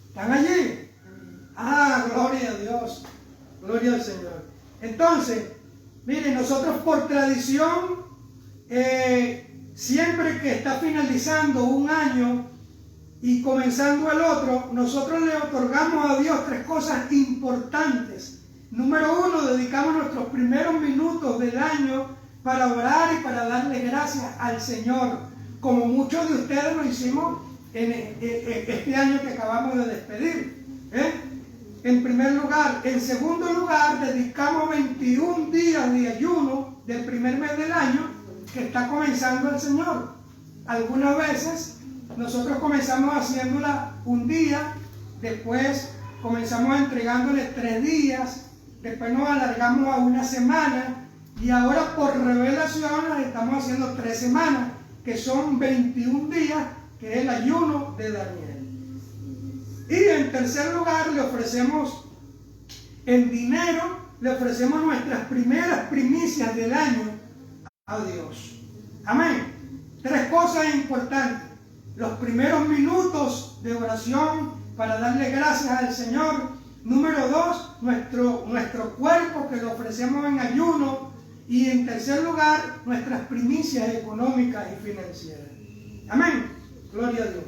¿Están allí? Ah, gloria a Dios, gloria al Señor. Entonces, miren, nosotros por tradición, siempre que está finalizando un año y comenzando el otro, nosotros le otorgamos a Dios tres cosas importantes. Número uno, dedicamos nuestros primeros minutos del año para orar y para darle gracias al Señor, como muchos de ustedes lo hicimos en este año que acabamos de despedir. En primer lugar. En segundo lugar, dedicamos 21 días de ayuno del primer mes del año que está comenzando el Señor. Algunas veces nosotros comenzamos haciéndola un día, después comenzamos entregándole 3 días, después nos alargamos a una semana y ahora por revelación estamos haciendo 3 semanas, que son 21 días, que es el ayuno de Daniel. Y en tercer lugar, le ofrecemos en dinero, le ofrecemos nuestras primeras primicias del año a Dios. Amén. 3 cosas importantes. Los primeros minutos de oración para darle gracias al Señor. Número 2, nuestro cuerpo que lo ofrecemos en ayuno. Y en tercer lugar, nuestras primicias económicas y financieras. Amén. Gloria a Dios.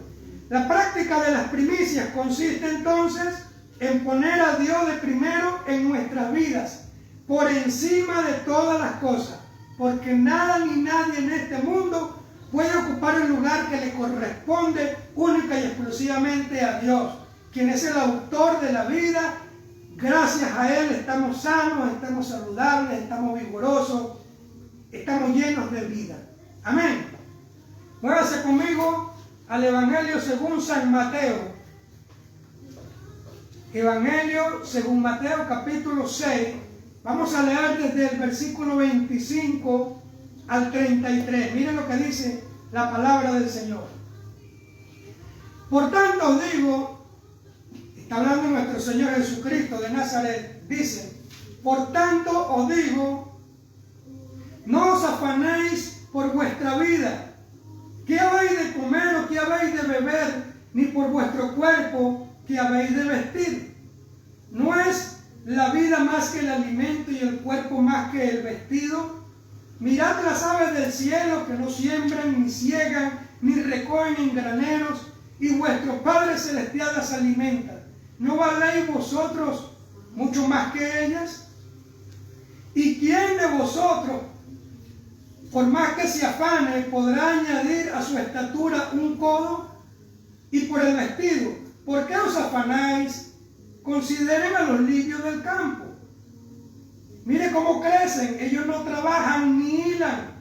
La práctica de las primicias consiste entonces en poner a Dios de primero en nuestras vidas, por encima de todas las cosas, porque nada ni nadie en este mundo puede ocupar el lugar que le corresponde única y exclusivamente a Dios, quien es el autor de la vida. Gracias a Él estamos sanos, estamos saludables, estamos vigorosos, estamos llenos de vida. Amén. Muévase conmigo al Evangelio según San Mateo. Evangelio según Mateo capítulo 6. Vamos a leer desde el versículo 25 al 33. Miren lo que dice la palabra del Señor. Por tanto os digo, está hablando nuestro Señor Jesucristo de Nazaret, dice: por tanto os digo No os afanéis por vuestra vida, qué habéis de comer o qué habéis de beber, ni por vuestro cuerpo, qué habéis de vestir. ¿No es la vida más que el alimento y el cuerpo más que el vestido? Mirad las aves del cielo, que no siembran, ni ciegan, ni recogen en graneros, y vuestro Padre Celestial las alimenta. ¿No valéis vosotros mucho más que ellas? ¿Y quién de vosotros, por más que se afane, podrá añadir a su estatura un codo? Y por el vestido, ¿por qué os afanáis? Consideren a los lirios del campo. Mire cómo crecen, ellos no trabajan ni hilan,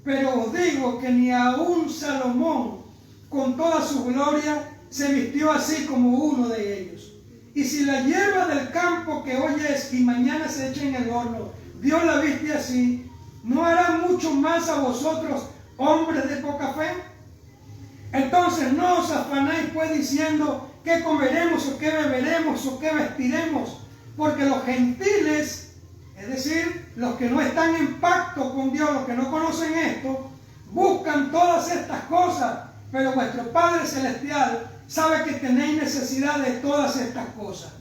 pero os digo que ni aun Salomón, con toda su gloria, se vistió así como uno de ellos. Y si la hierba del campo que hoy es y mañana se echa en el horno, Dios la viste así, ¿no hará mucho más a vosotros, hombres de poca fe? Entonces no os afanéis pues diciendo qué comeremos o qué beberemos o qué vestiremos, porque los gentiles, es decir, los que no están en pacto con Dios, los que no conocen esto, buscan todas estas cosas, pero vuestro Padre Celestial sabe que tenéis necesidad de todas estas cosas.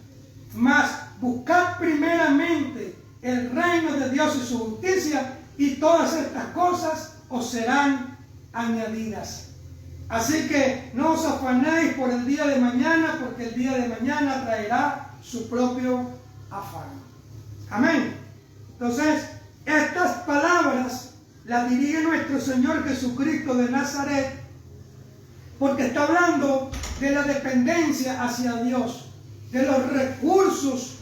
Mas buscad primeramente el reino de Dios y su justicia, y todas estas cosas os serán añadidas. Así que no os afanéis por el día de mañana, porque el día de mañana traerá su propio afán. Amén. Entonces, estas palabras las dirige nuestro Señor Jesucristo de Nazaret, porque está hablando de la dependencia hacia Dios, de los recursos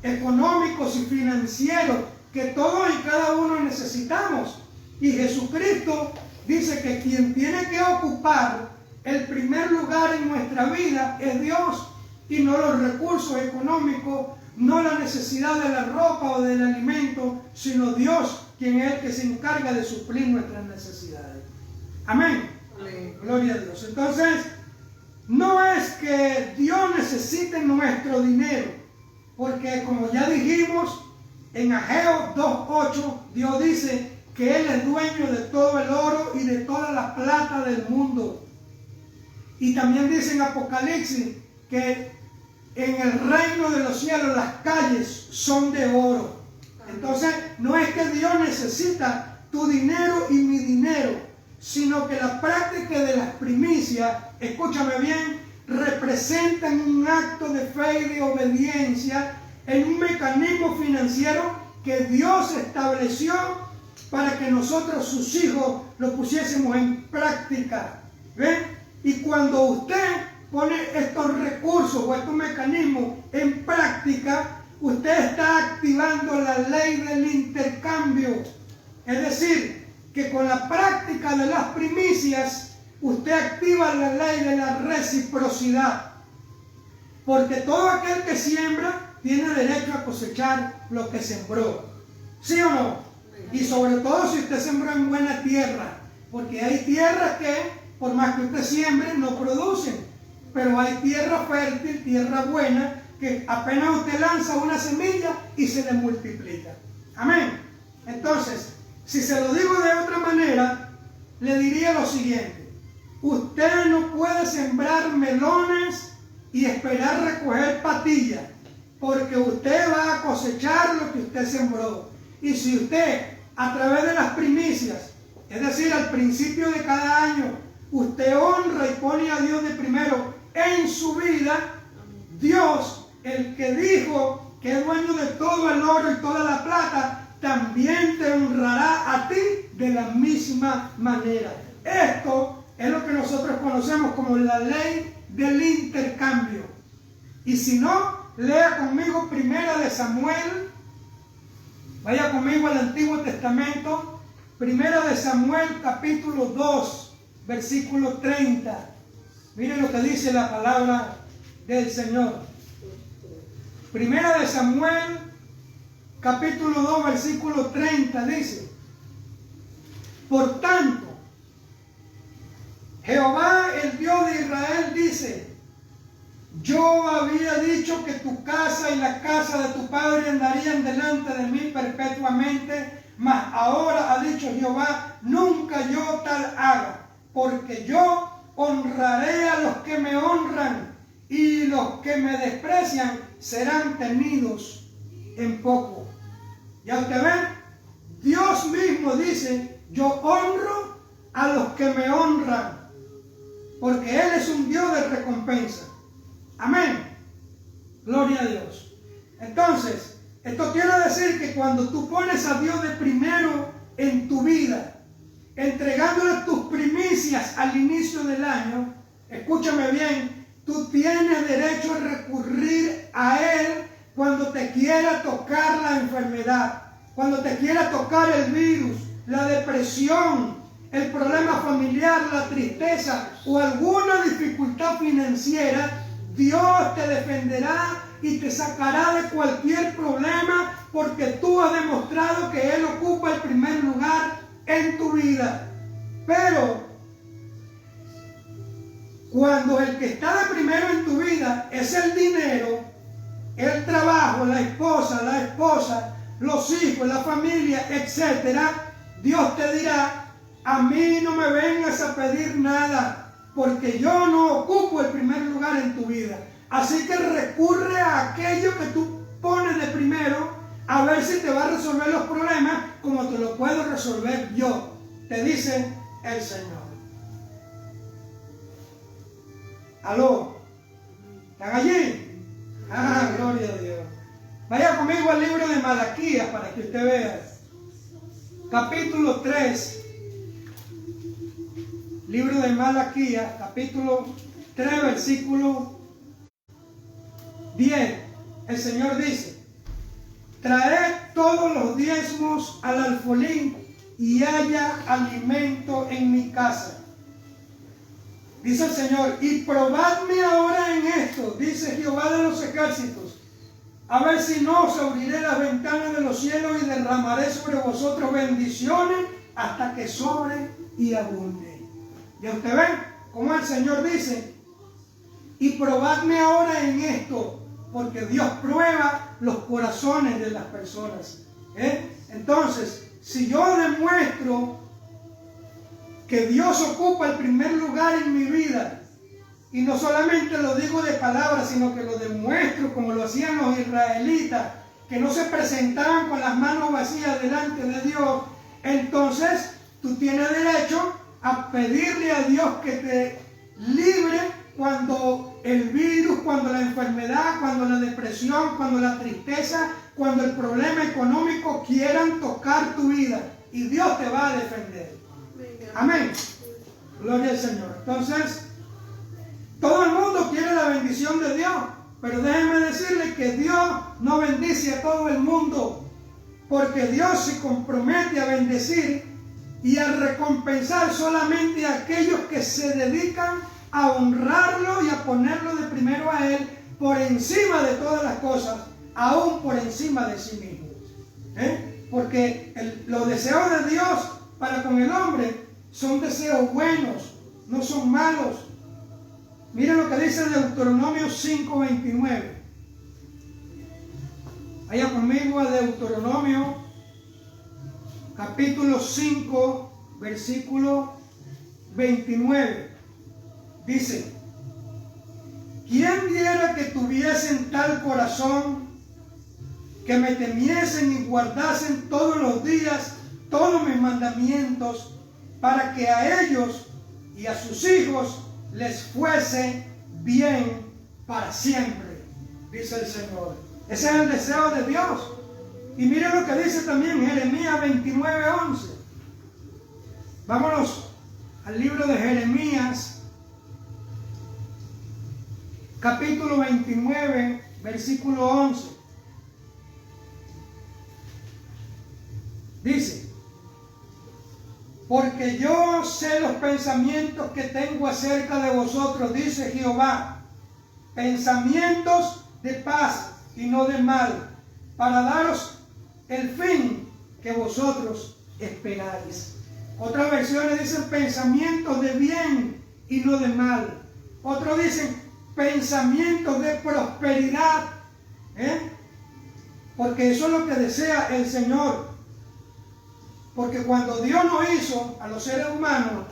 económicos y financieros que todos y cada uno necesitamos. Y Jesucristo dice que quien tiene que ocupar el primer lugar en nuestra vida es Dios, y no los recursos económicos, no la necesidad de la ropa o del alimento, sino Dios, quien es el que se encarga de suplir nuestras necesidades. Amén. Amén. Gloria a Dios. Entonces, no es que Dios necesite nuestro dinero, porque como ya dijimos, en Ageo 2:8, Dios dice que Él es dueño de todo el oro y de toda la plata del mundo. Y también dice en Apocalipsis que en el reino de los cielos las calles son de oro. Entonces, no es que Dios necesita tu dinero y mi dinero, sino que la práctica de las primicias, escúchame bien, representan un acto de fe y de obediencia en un mecanismo financiero que Dios estableció para que nosotros, sus hijos, lo pusiésemos en práctica. ¿Ven? Y cuando usted pone estos recursos o estos mecanismos en práctica, usted está activando la ley del intercambio. Es decir, que con la práctica de las primicias, usted activa la ley de la reciprocidad. Porque todo aquel que siembra tiene derecho a cosechar lo que sembró. ¿Sí o no? Y sobre todo si usted sembró en buena tierra. Porque hay tierras que, por más que usted siembre, no producen. Pero hay tierra fértil, tierra buena, que apenas usted lanza una semilla y se le multiplica. Amén. Entonces, si se lo digo de otra manera, le diría lo siguiente. Usted no puede sembrar melones y esperar recoger patillas, porque usted va a cosechar lo que usted sembró. Y si usted, a través de las primicias, es decir, al principio de cada año, usted honra y pone a Dios de primero en su vida, Dios, el que dijo que es dueño de todo el oro y toda la plata, también te honrará a ti de la misma manera. Esto es lo que nosotros conocemos como la ley del intercambio. Y si no, lea conmigo Primera de Samuel. Vaya conmigo al Antiguo Testamento. Primera de Samuel, capítulo 2, versículo 30. Miren lo que dice la palabra del Señor. Primera de Samuel, capítulo 2, versículo 30, dice: por tanto, Jehová, el Dios de Israel, dice: yo había dicho que tu casa y la casa de tu padre andarían delante de mí perpetuamente, mas ahora ha dicho Jehová, nunca yo tal haga, porque yo honraré a los que me honran, y los que me desprecian serán tenidos en poco. ¿Ya usted ve? Dios mismo dice, yo honro a los que me honran, porque Él es un Dios de recompensa. Amén. Gloria a Dios. Entonces, esto quiere decir que cuando tú pones a Dios de primero en tu vida, entregándole tus primicias al inicio del año, escúchame bien, tú tienes derecho a recurrir a Él cuando te quiera tocar la enfermedad, cuando te quiera tocar el virus, la depresión, el problema familiar, la tristeza o alguna dificultad financiera. Dios te defenderá y te sacará de cualquier problema, porque tú has demostrado que Él ocupa el primer lugar en tu vida. Pero cuando el que está de primero en tu vida es el dinero, el trabajo, la esposa, los hijos, la familia, etc., Dios te dirá, a mí no me vengas a pedir nada, porque yo no ocupo el primer lugar en tu vida. Así que recurre a aquello que tú pones de primero, a ver si te va a resolver los problemas como te lo puedo resolver yo, te dice el Señor. ¿Aló? ¿Están allí? Ah, gloria a Dios. Vaya conmigo al libro de Malaquías para que usted vea. Capítulo 3. Libro de Malaquías, capítulo 3, versículo 10. El Señor dice, traed todos los diezmos al alfolí y haya alimento en mi casa. Dice el Señor, y probadme ahora en esto, dice Jehová de los ejércitos, a ver si no os abriré las ventanas de los cielos y derramaré sobre vosotros bendiciones hasta que sobre y abunde. ¿Ya usted ve cómo el Señor dice? Y probadme ahora en esto, porque Dios prueba los corazones de las personas. Entonces, si yo demuestro que Dios ocupa el primer lugar en mi vida, y no solamente lo digo de palabras, sino que lo demuestro como lo hacían los israelitas, que no se presentaban con las manos vacías delante de Dios, entonces tú tienes derecho a pedirle a Dios que te libre cuando el virus, cuando la enfermedad, cuando la depresión, cuando la tristeza, cuando el problema económico quieran tocar tu vida, y Dios te va a defender. Amén. Gloria al Señor. Entonces, todo el mundo quiere la bendición de Dios, pero déjenme decirle que Dios no bendice a todo el mundo, porque Dios se compromete a bendecir y a recompensar solamente a aquellos que se dedican a honrarlo y a ponerlo de primero a Él por encima de todas las cosas, aún por encima de sí mismos. Porque los deseos de Dios para con el hombre son deseos buenos, no son malos. Miren lo que dice Deuteronomio 5:29. Vaya conmigo a Deuteronomio capítulo 5, versículo 29. Dice, ¿quién diera que tuviesen tal corazón, que me temiesen y guardasen todos los días todos mis mandamientos, para que a ellos y a sus hijos les fuese bien para siempre? Dice el Señor. Ese es el deseo de Dios. Y mire lo que dice también Jeremías 29:11. Vámonos al libro de Jeremías, capítulo 29, versículo 11. Dice, porque yo sé los pensamientos que tengo acerca de vosotros, dice Jehová, pensamientos de paz y no de mal, para daros el fin que vosotros esperáis. Otras versiones dicen pensamientos de bien y no de mal. Otros dicen pensamientos de prosperidad, porque eso es lo que desea el Señor. Porque cuando Dios nos hizo a los seres humanos,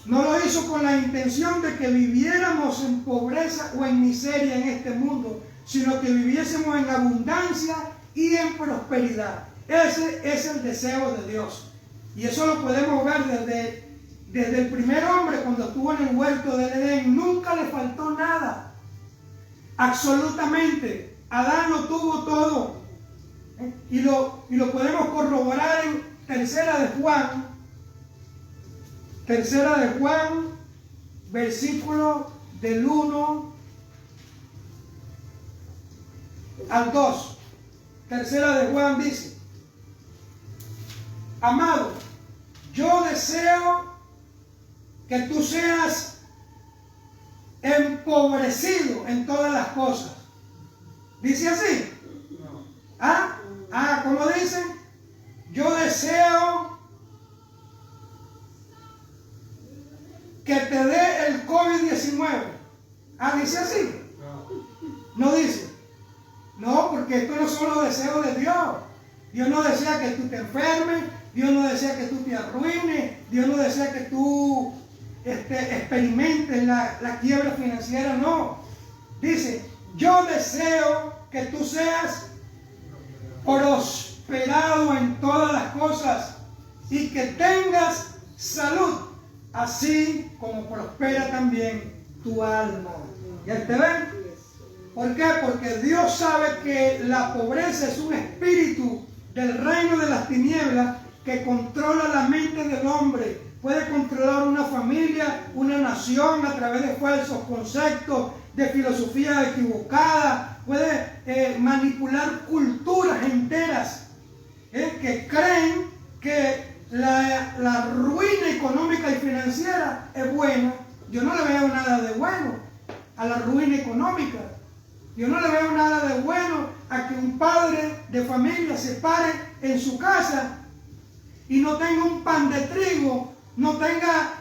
no lo hizo con la intención de que viviéramos en pobreza o en miseria en este mundo, sino que viviésemos en abundancia y en prosperidad. Ese es el deseo de Dios. Y eso lo podemos ver desde el primer hombre cuando estuvo en el huerto del Edén. Nunca le faltó nada. Absolutamente. Adán lo tuvo todo. Y lo podemos corroborar en Tercera de Juan, versículo del 1 al 2. Tercera de Juan dice: amado, yo deseo que tú seas empobrecido en todas las cosas. ¿Dice así? ¿Cómo dice? Yo deseo que te dé el COVID-19. ¿Dice así? No dice. No, porque estos no son los deseos de Dios. Dios no desea que tú te enfermes, Dios no desea que tú te arruines, Dios no desea que tú experimentes la quiebra financiera, no. Dice, yo deseo que tú seas prosperado en todas las cosas y que tengas salud, así como prospera también tu alma. ¿Ya te ven? ¿Por qué? Porque Dios sabe que la pobreza es un espíritu del reino de las tinieblas que controla la mente del hombre. Puede controlar una familia, una nación a través de falsos conceptos, de filosofía equivocada. Puede manipular culturas enteras que creen que la ruina económica y financiera es buena. Yo no le veo nada de bueno a la ruina económica. Yo no le veo nada de bueno a que un padre de familia se pare en su casa y no tenga un pan de trigo, no tenga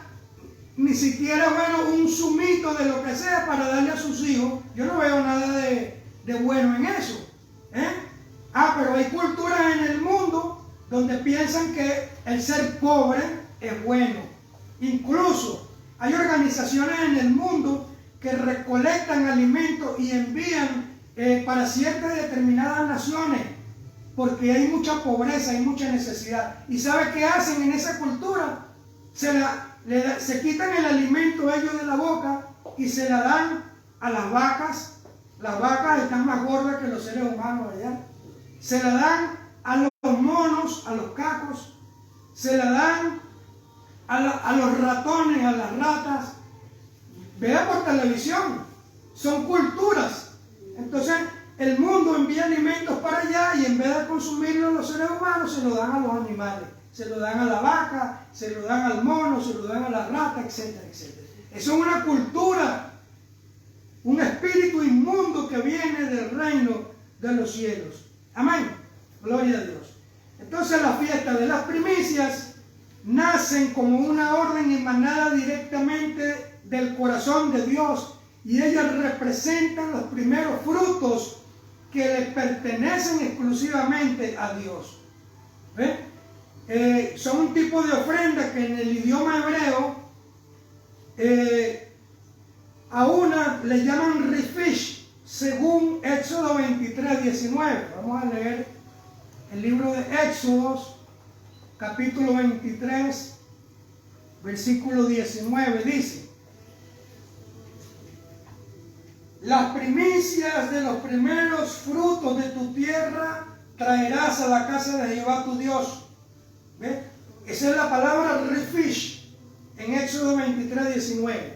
ni siquiera, un zumito de lo que sea para darle a sus hijos. Yo no veo nada de bueno en eso. Pero hay culturas en el mundo donde piensan que el ser pobre es bueno. Incluso hay organizaciones en el mundo que recolectan alimentos y envían para ciertas determinadas naciones, porque hay mucha pobreza, hay mucha necesidad. ¿Y sabe qué hacen en esa cultura? Se quitan el alimento ellos de la boca y se la dan a las vacas. Las vacas están más gordas que los seres humanos allá. Se la dan a los monos, a los cacos. Se la dan a los ratones, a las ratas. Vea por televisión. Son culturas. Entonces el mundo envía alimentos para allá y en vez de consumirlos los seres humanos se lo dan a los animales. Se lo dan a la vaca, se lo dan al mono, se lo dan a la rata, etcétera, etcétera. Eso es una cultura, un espíritu inmundo que viene del reino de los cielos. Amén. Gloria a Dios. Entonces la fiesta de las primicias nacen como una orden emanada directamente del corazón de Dios y ellas representan los primeros frutos que le pertenecen exclusivamente a Dios. ¿Ve? Son un tipo de ofrenda que en el idioma hebreo a una le llaman rifish, según Éxodo 23:19. Vamos a leer el libro de Éxodos, capítulo 23, versículo 19. Dice: las primicias de los primeros frutos de tu tierra traerás a la casa de Jehová tu Dios. ¿Ve? Esa es la palabra rifish en Éxodo 23:19.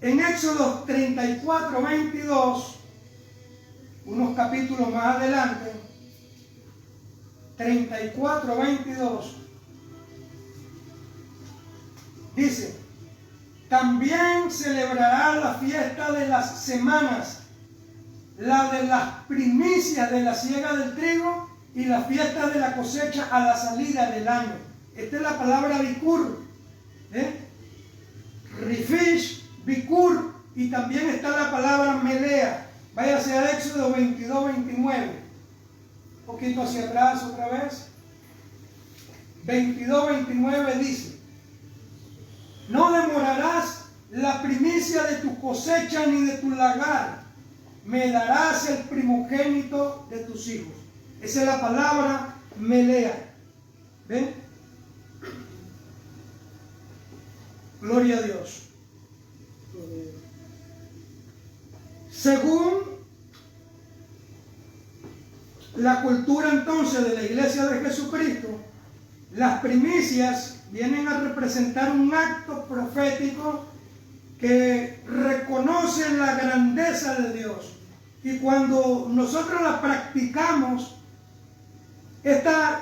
En Éxodo 34:22, unos capítulos más adelante, 34:22, dice: también celebrará la fiesta de las semanas, la de las primicias de la siega del trigo y la fiesta de la cosecha a la salida del año. Esta es la palabra bikur, rifish, bikur, y también está la palabra melea. Váyase a Éxodo 22:29. Un poquito hacia atrás otra vez. 22-29 dice: no demorarás la primicia de tu cosecha ni de tu lagar, me darás el primogénito de tus hijos. Esa es la palabra melea. ¿Ven? Gloria a Dios. Según la cultura entonces de la Iglesia de Jesucristo, las primicias vienen a representar un acto profético que reconoce la grandeza de Dios. Y cuando nosotros la practicamos, estas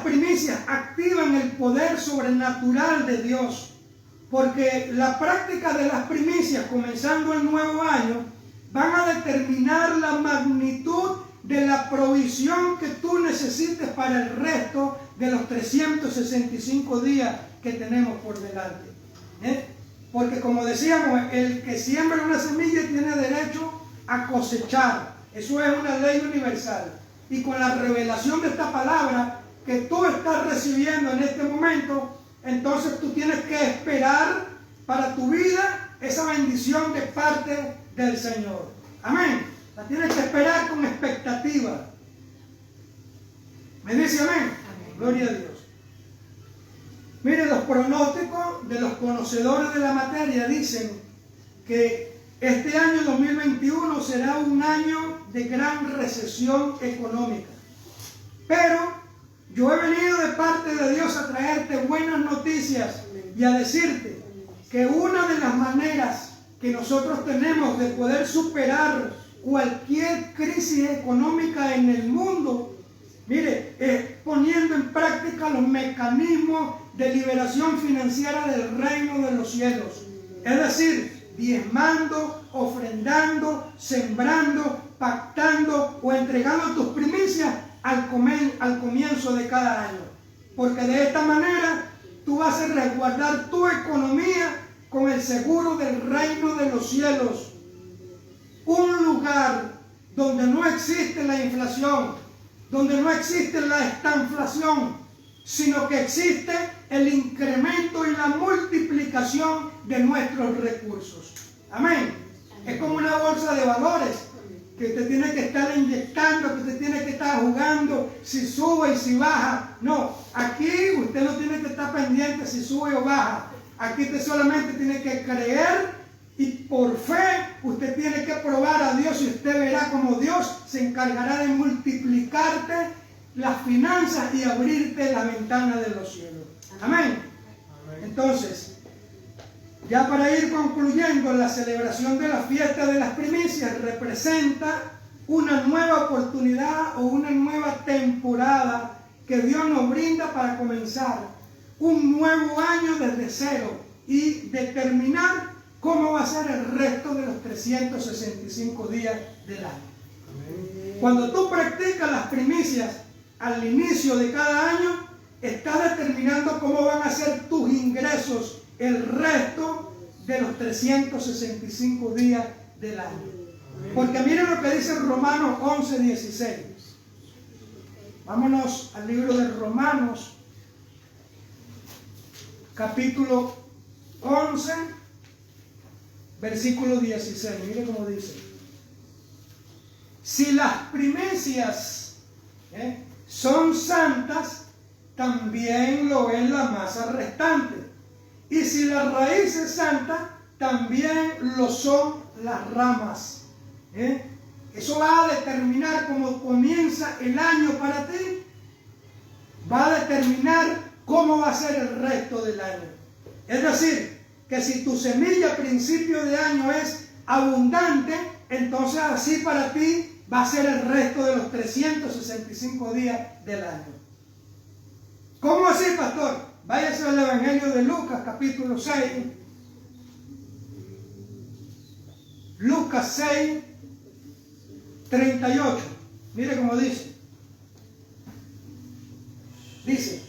primicias activan el poder sobrenatural de Dios. Porque la práctica de las primicias, comenzando el nuevo año, van a determinar la magnitud de la provisión que tú necesites para el resto de los 365 días que tenemos por delante. Porque como decíamos, el que siembra una semilla tiene derecho a cosechar. Eso es una ley universal. Y con la revelación de esta palabra que tú estás recibiendo en este momento, entonces tú tienes que esperar para tu vida esa bendición de parte del Señor. Amén. La tienes que esperar con expectativa. ¿Me dice amén? Amén. Gloria a Dios. Mire, los pronósticos de los conocedores de la materia dicen que este año 2021 será un año de gran recesión económica. Pero yo he venido de parte de Dios a traerte buenas noticias y a decirte que una de las maneras que nosotros tenemos de poder superar cualquier crisis económica en el mundo, mire, es poniendo en práctica los mecanismos de liberación financiera del reino de los cielos. Es decir, diezmando, ofrendando, sembrando, pactando o entregando tus primicias al comienzo de cada año. Porque de esta manera tú vas a resguardar tu economía con el seguro del reino de los cielos. Un lugar donde no existe la inflación, donde no existe la estanflación, sino que existe el incremento y la multiplicación de nuestros recursos. Amén. Es como una bolsa de valores que usted tiene que estar inyectando, que usted tiene que estar jugando si sube y si baja. No, aquí usted no tiene que estar pendiente si sube o baja. Aquí usted solamente tiene que creer y por fe usted tiene que probar a Dios y usted verá como Dios se encargará de multiplicarte las finanzas y abrirte la ventana de los cielos. Amén. Entonces, ya para ir concluyendo, la celebración de la fiesta de las primicias representa una nueva oportunidad o una nueva temporada que Dios nos brinda para comenzar un nuevo año desde cero y determinar cómo va a ser el resto de los 365 días del año. Cuando tú practicas las primicias al inicio de cada año, estás determinando cómo van a ser tus ingresos el resto de los 365 días del año. Porque miren lo que dice Romanos 11:16. Vámonos al libro de Romanos, capítulo 11, versículo 16. Mire cómo dice: si las primicias son santas, también lo es la masa restante. Y si la raíz es santa, también lo son las ramas. Eso va a determinar cómo comienza el año para ti. Va a determinar cómo va a ser el resto del año. Es decir, que si tu semilla a principio de año es abundante, entonces así para ti va a ser el resto de los 365 días del año. ¿Cómo así, pastor? Váyase al Evangelio de Lucas, capítulo 6. Lucas 6, 38. Mire cómo dice. Dice: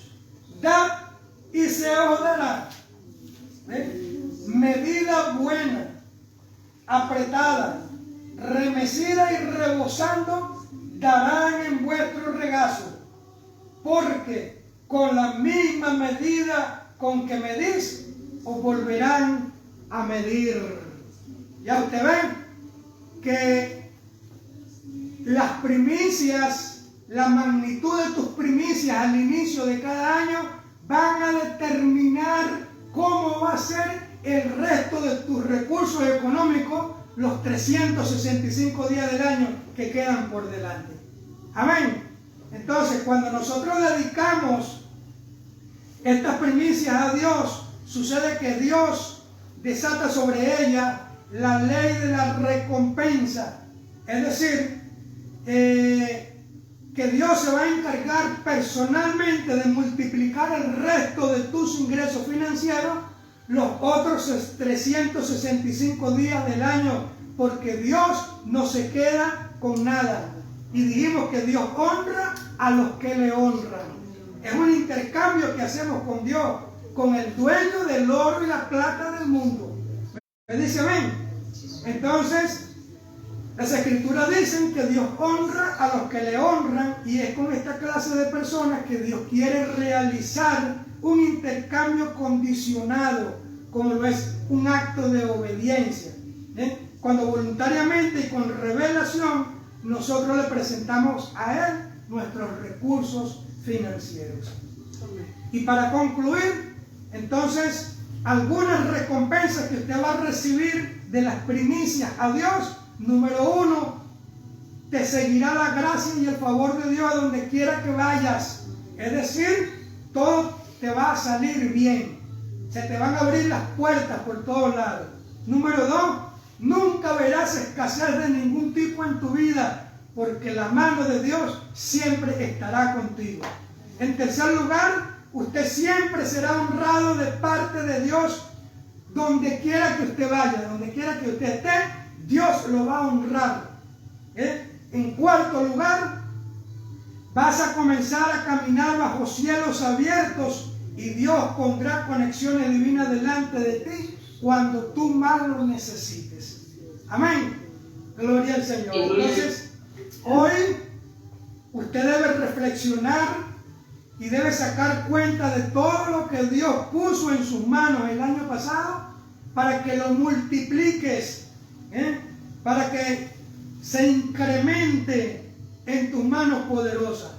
dad y se os dará. Medida buena, apretada, remecida y rebosando, darán en vuestro regazo. Porque con la misma medida con que medís, os volverán a medir. Ya usted ve que las primicias, la magnitud de tus primicias al inicio de cada año van a determinar cómo va a ser el resto de tus recursos económicos los 365 días del año que quedan por delante. Amén. Entonces, cuando nosotros dedicamos estas primicias a Dios, sucede que Dios desata sobre ella la ley de la recompensa. Es decir, que Dios se va a encargar personalmente de multiplicar el resto de tus ingresos financieros los otros 365 días del año, porque Dios no se queda con nada. Y dijimos que Dios honra a los que le honran. Es un intercambio que hacemos con Dios, con el dueño del oro y la plata del mundo. ¿Me dice amén? Entonces, las escrituras dicen que Dios honra a los que le honran, y es con esta clase de personas que Dios quiere realizar un intercambio condicionado, como lo es un acto de obediencia. Cuando voluntariamente y con revelación nosotros le presentamos a Él nuestros recursos financieros. Y para concluir, entonces, algunas recompensas que usted va a recibir de las primicias a Dios. Número 1, te seguirá la gracia y el favor de Dios a donde quiera que vayas. Es decir, todo te va a salir bien. Se te van a abrir las puertas por todos lados. Número 2, nunca verás escasez de ningún tipo en tu vida, porque la mano de Dios siempre estará contigo. En tercer lugar, usted siempre será honrado de parte de Dios donde quiera que usted vaya, donde quiera que usted esté, Dios lo va a honrar. En cuarto lugar, vas a comenzar a caminar bajo cielos abiertos y Dios pondrá conexiones divinas delante de ti cuando tú más lo necesites. Amén. Gloria al Señor. Entonces, hoy usted debe reflexionar y debe sacar cuenta de todo lo que Dios puso en sus manos el año pasado para que lo multipliques, para que se incremente en tus manos poderosas.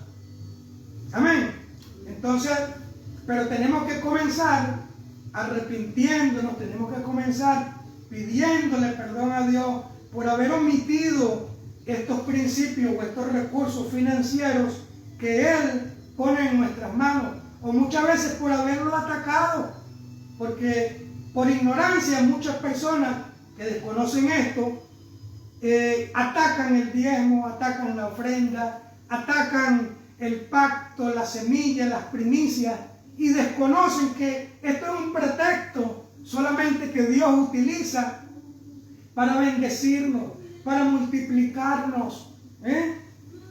Amén. Entonces, pero tenemos que comenzar arrepintiéndonos, tenemos que comenzar pidiéndole perdón a Dios por haber omitido estos principios o estos recursos financieros que Él pone en nuestras manos, o muchas veces por haberlo atacado, porque por ignorancia muchas personas que desconocen esto atacan el diezmo, atacan la ofrenda, atacan el pacto, la semilla, las primicias, y desconocen que esto es un pretexto solamente que Dios utiliza para bendecirnos, para multiplicarnos,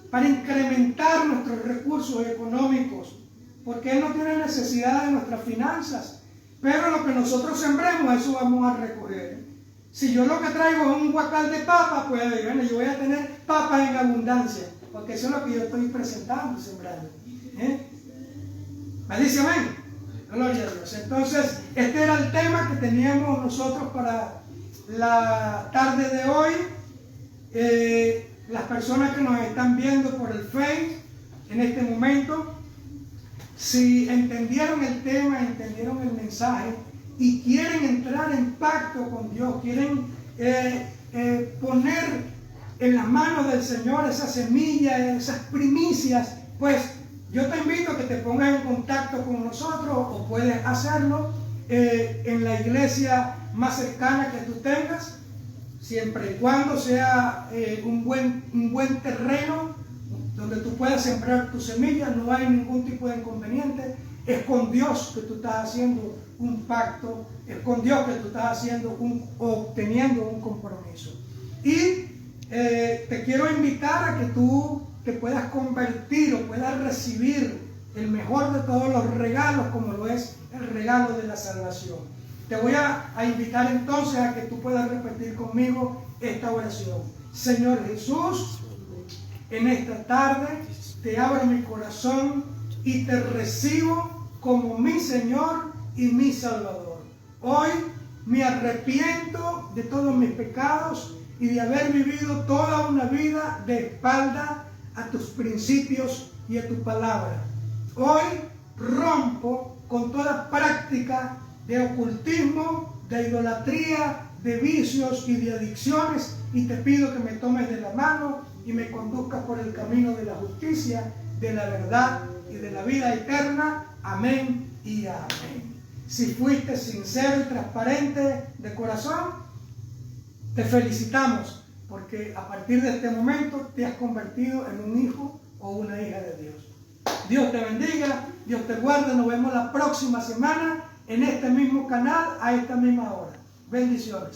para incrementar nuestros recursos económicos, porque Él no tiene necesidad de nuestras finanzas, pero lo que nosotros sembremos, eso vamos a recoger. Si yo lo que traigo es un guacal de papas, pues bueno, yo voy a tener papas en abundancia, porque eso es lo que yo estoy presentando, sembrando. ¿Me dice amén? Gloria a Dios. Entonces, este era el tema que teníamos nosotros para la tarde de hoy. Las personas que nos están viendo por el Face en este momento, si entendieron el tema, entendieron el mensaje y quieren entrar en pacto con Dios, quieren poner en las manos del Señor esas semillas, esas primicias, pues yo te invito a que te pongas en contacto con nosotros, o puedes hacerlo en la iglesia más cercana que tú tengas, siempre y cuando sea un buen terreno donde tú puedas sembrar tus semillas. No hay ningún tipo de inconveniente. Es con Dios que tú estás haciendo un pacto, es con Dios que tú estás haciendo obteniendo un compromiso. Y te quiero invitar a que tú te puedas convertir o puedas recibir el mejor de todos los regalos, como lo es el regalo de la salvación. Te voy a invitar entonces a que tú puedas repetir conmigo esta oración. Señor Jesús, en esta tarde te abro mi corazón y te recibo como mi Señor y mi Salvador. Hoy me arrepiento de todos mis pecados y de haber vivido toda una vida de espalda a tus principios y a tu palabra. Hoy rompo con toda práctica de ocultismo, de idolatría, de vicios y de adicciones, y te pido que me tomes de la mano y me conduzcas por el camino de la justicia, de la verdad y de la vida eterna. Amén y amén. Si fuiste sincero y transparente de corazón, te felicitamos, porque a partir de este momento te has convertido en un hijo o una hija de Dios. Dios te bendiga, Dios te guarde. Nos vemos la próxima semana en este mismo canal a esta misma hora. Bendiciones.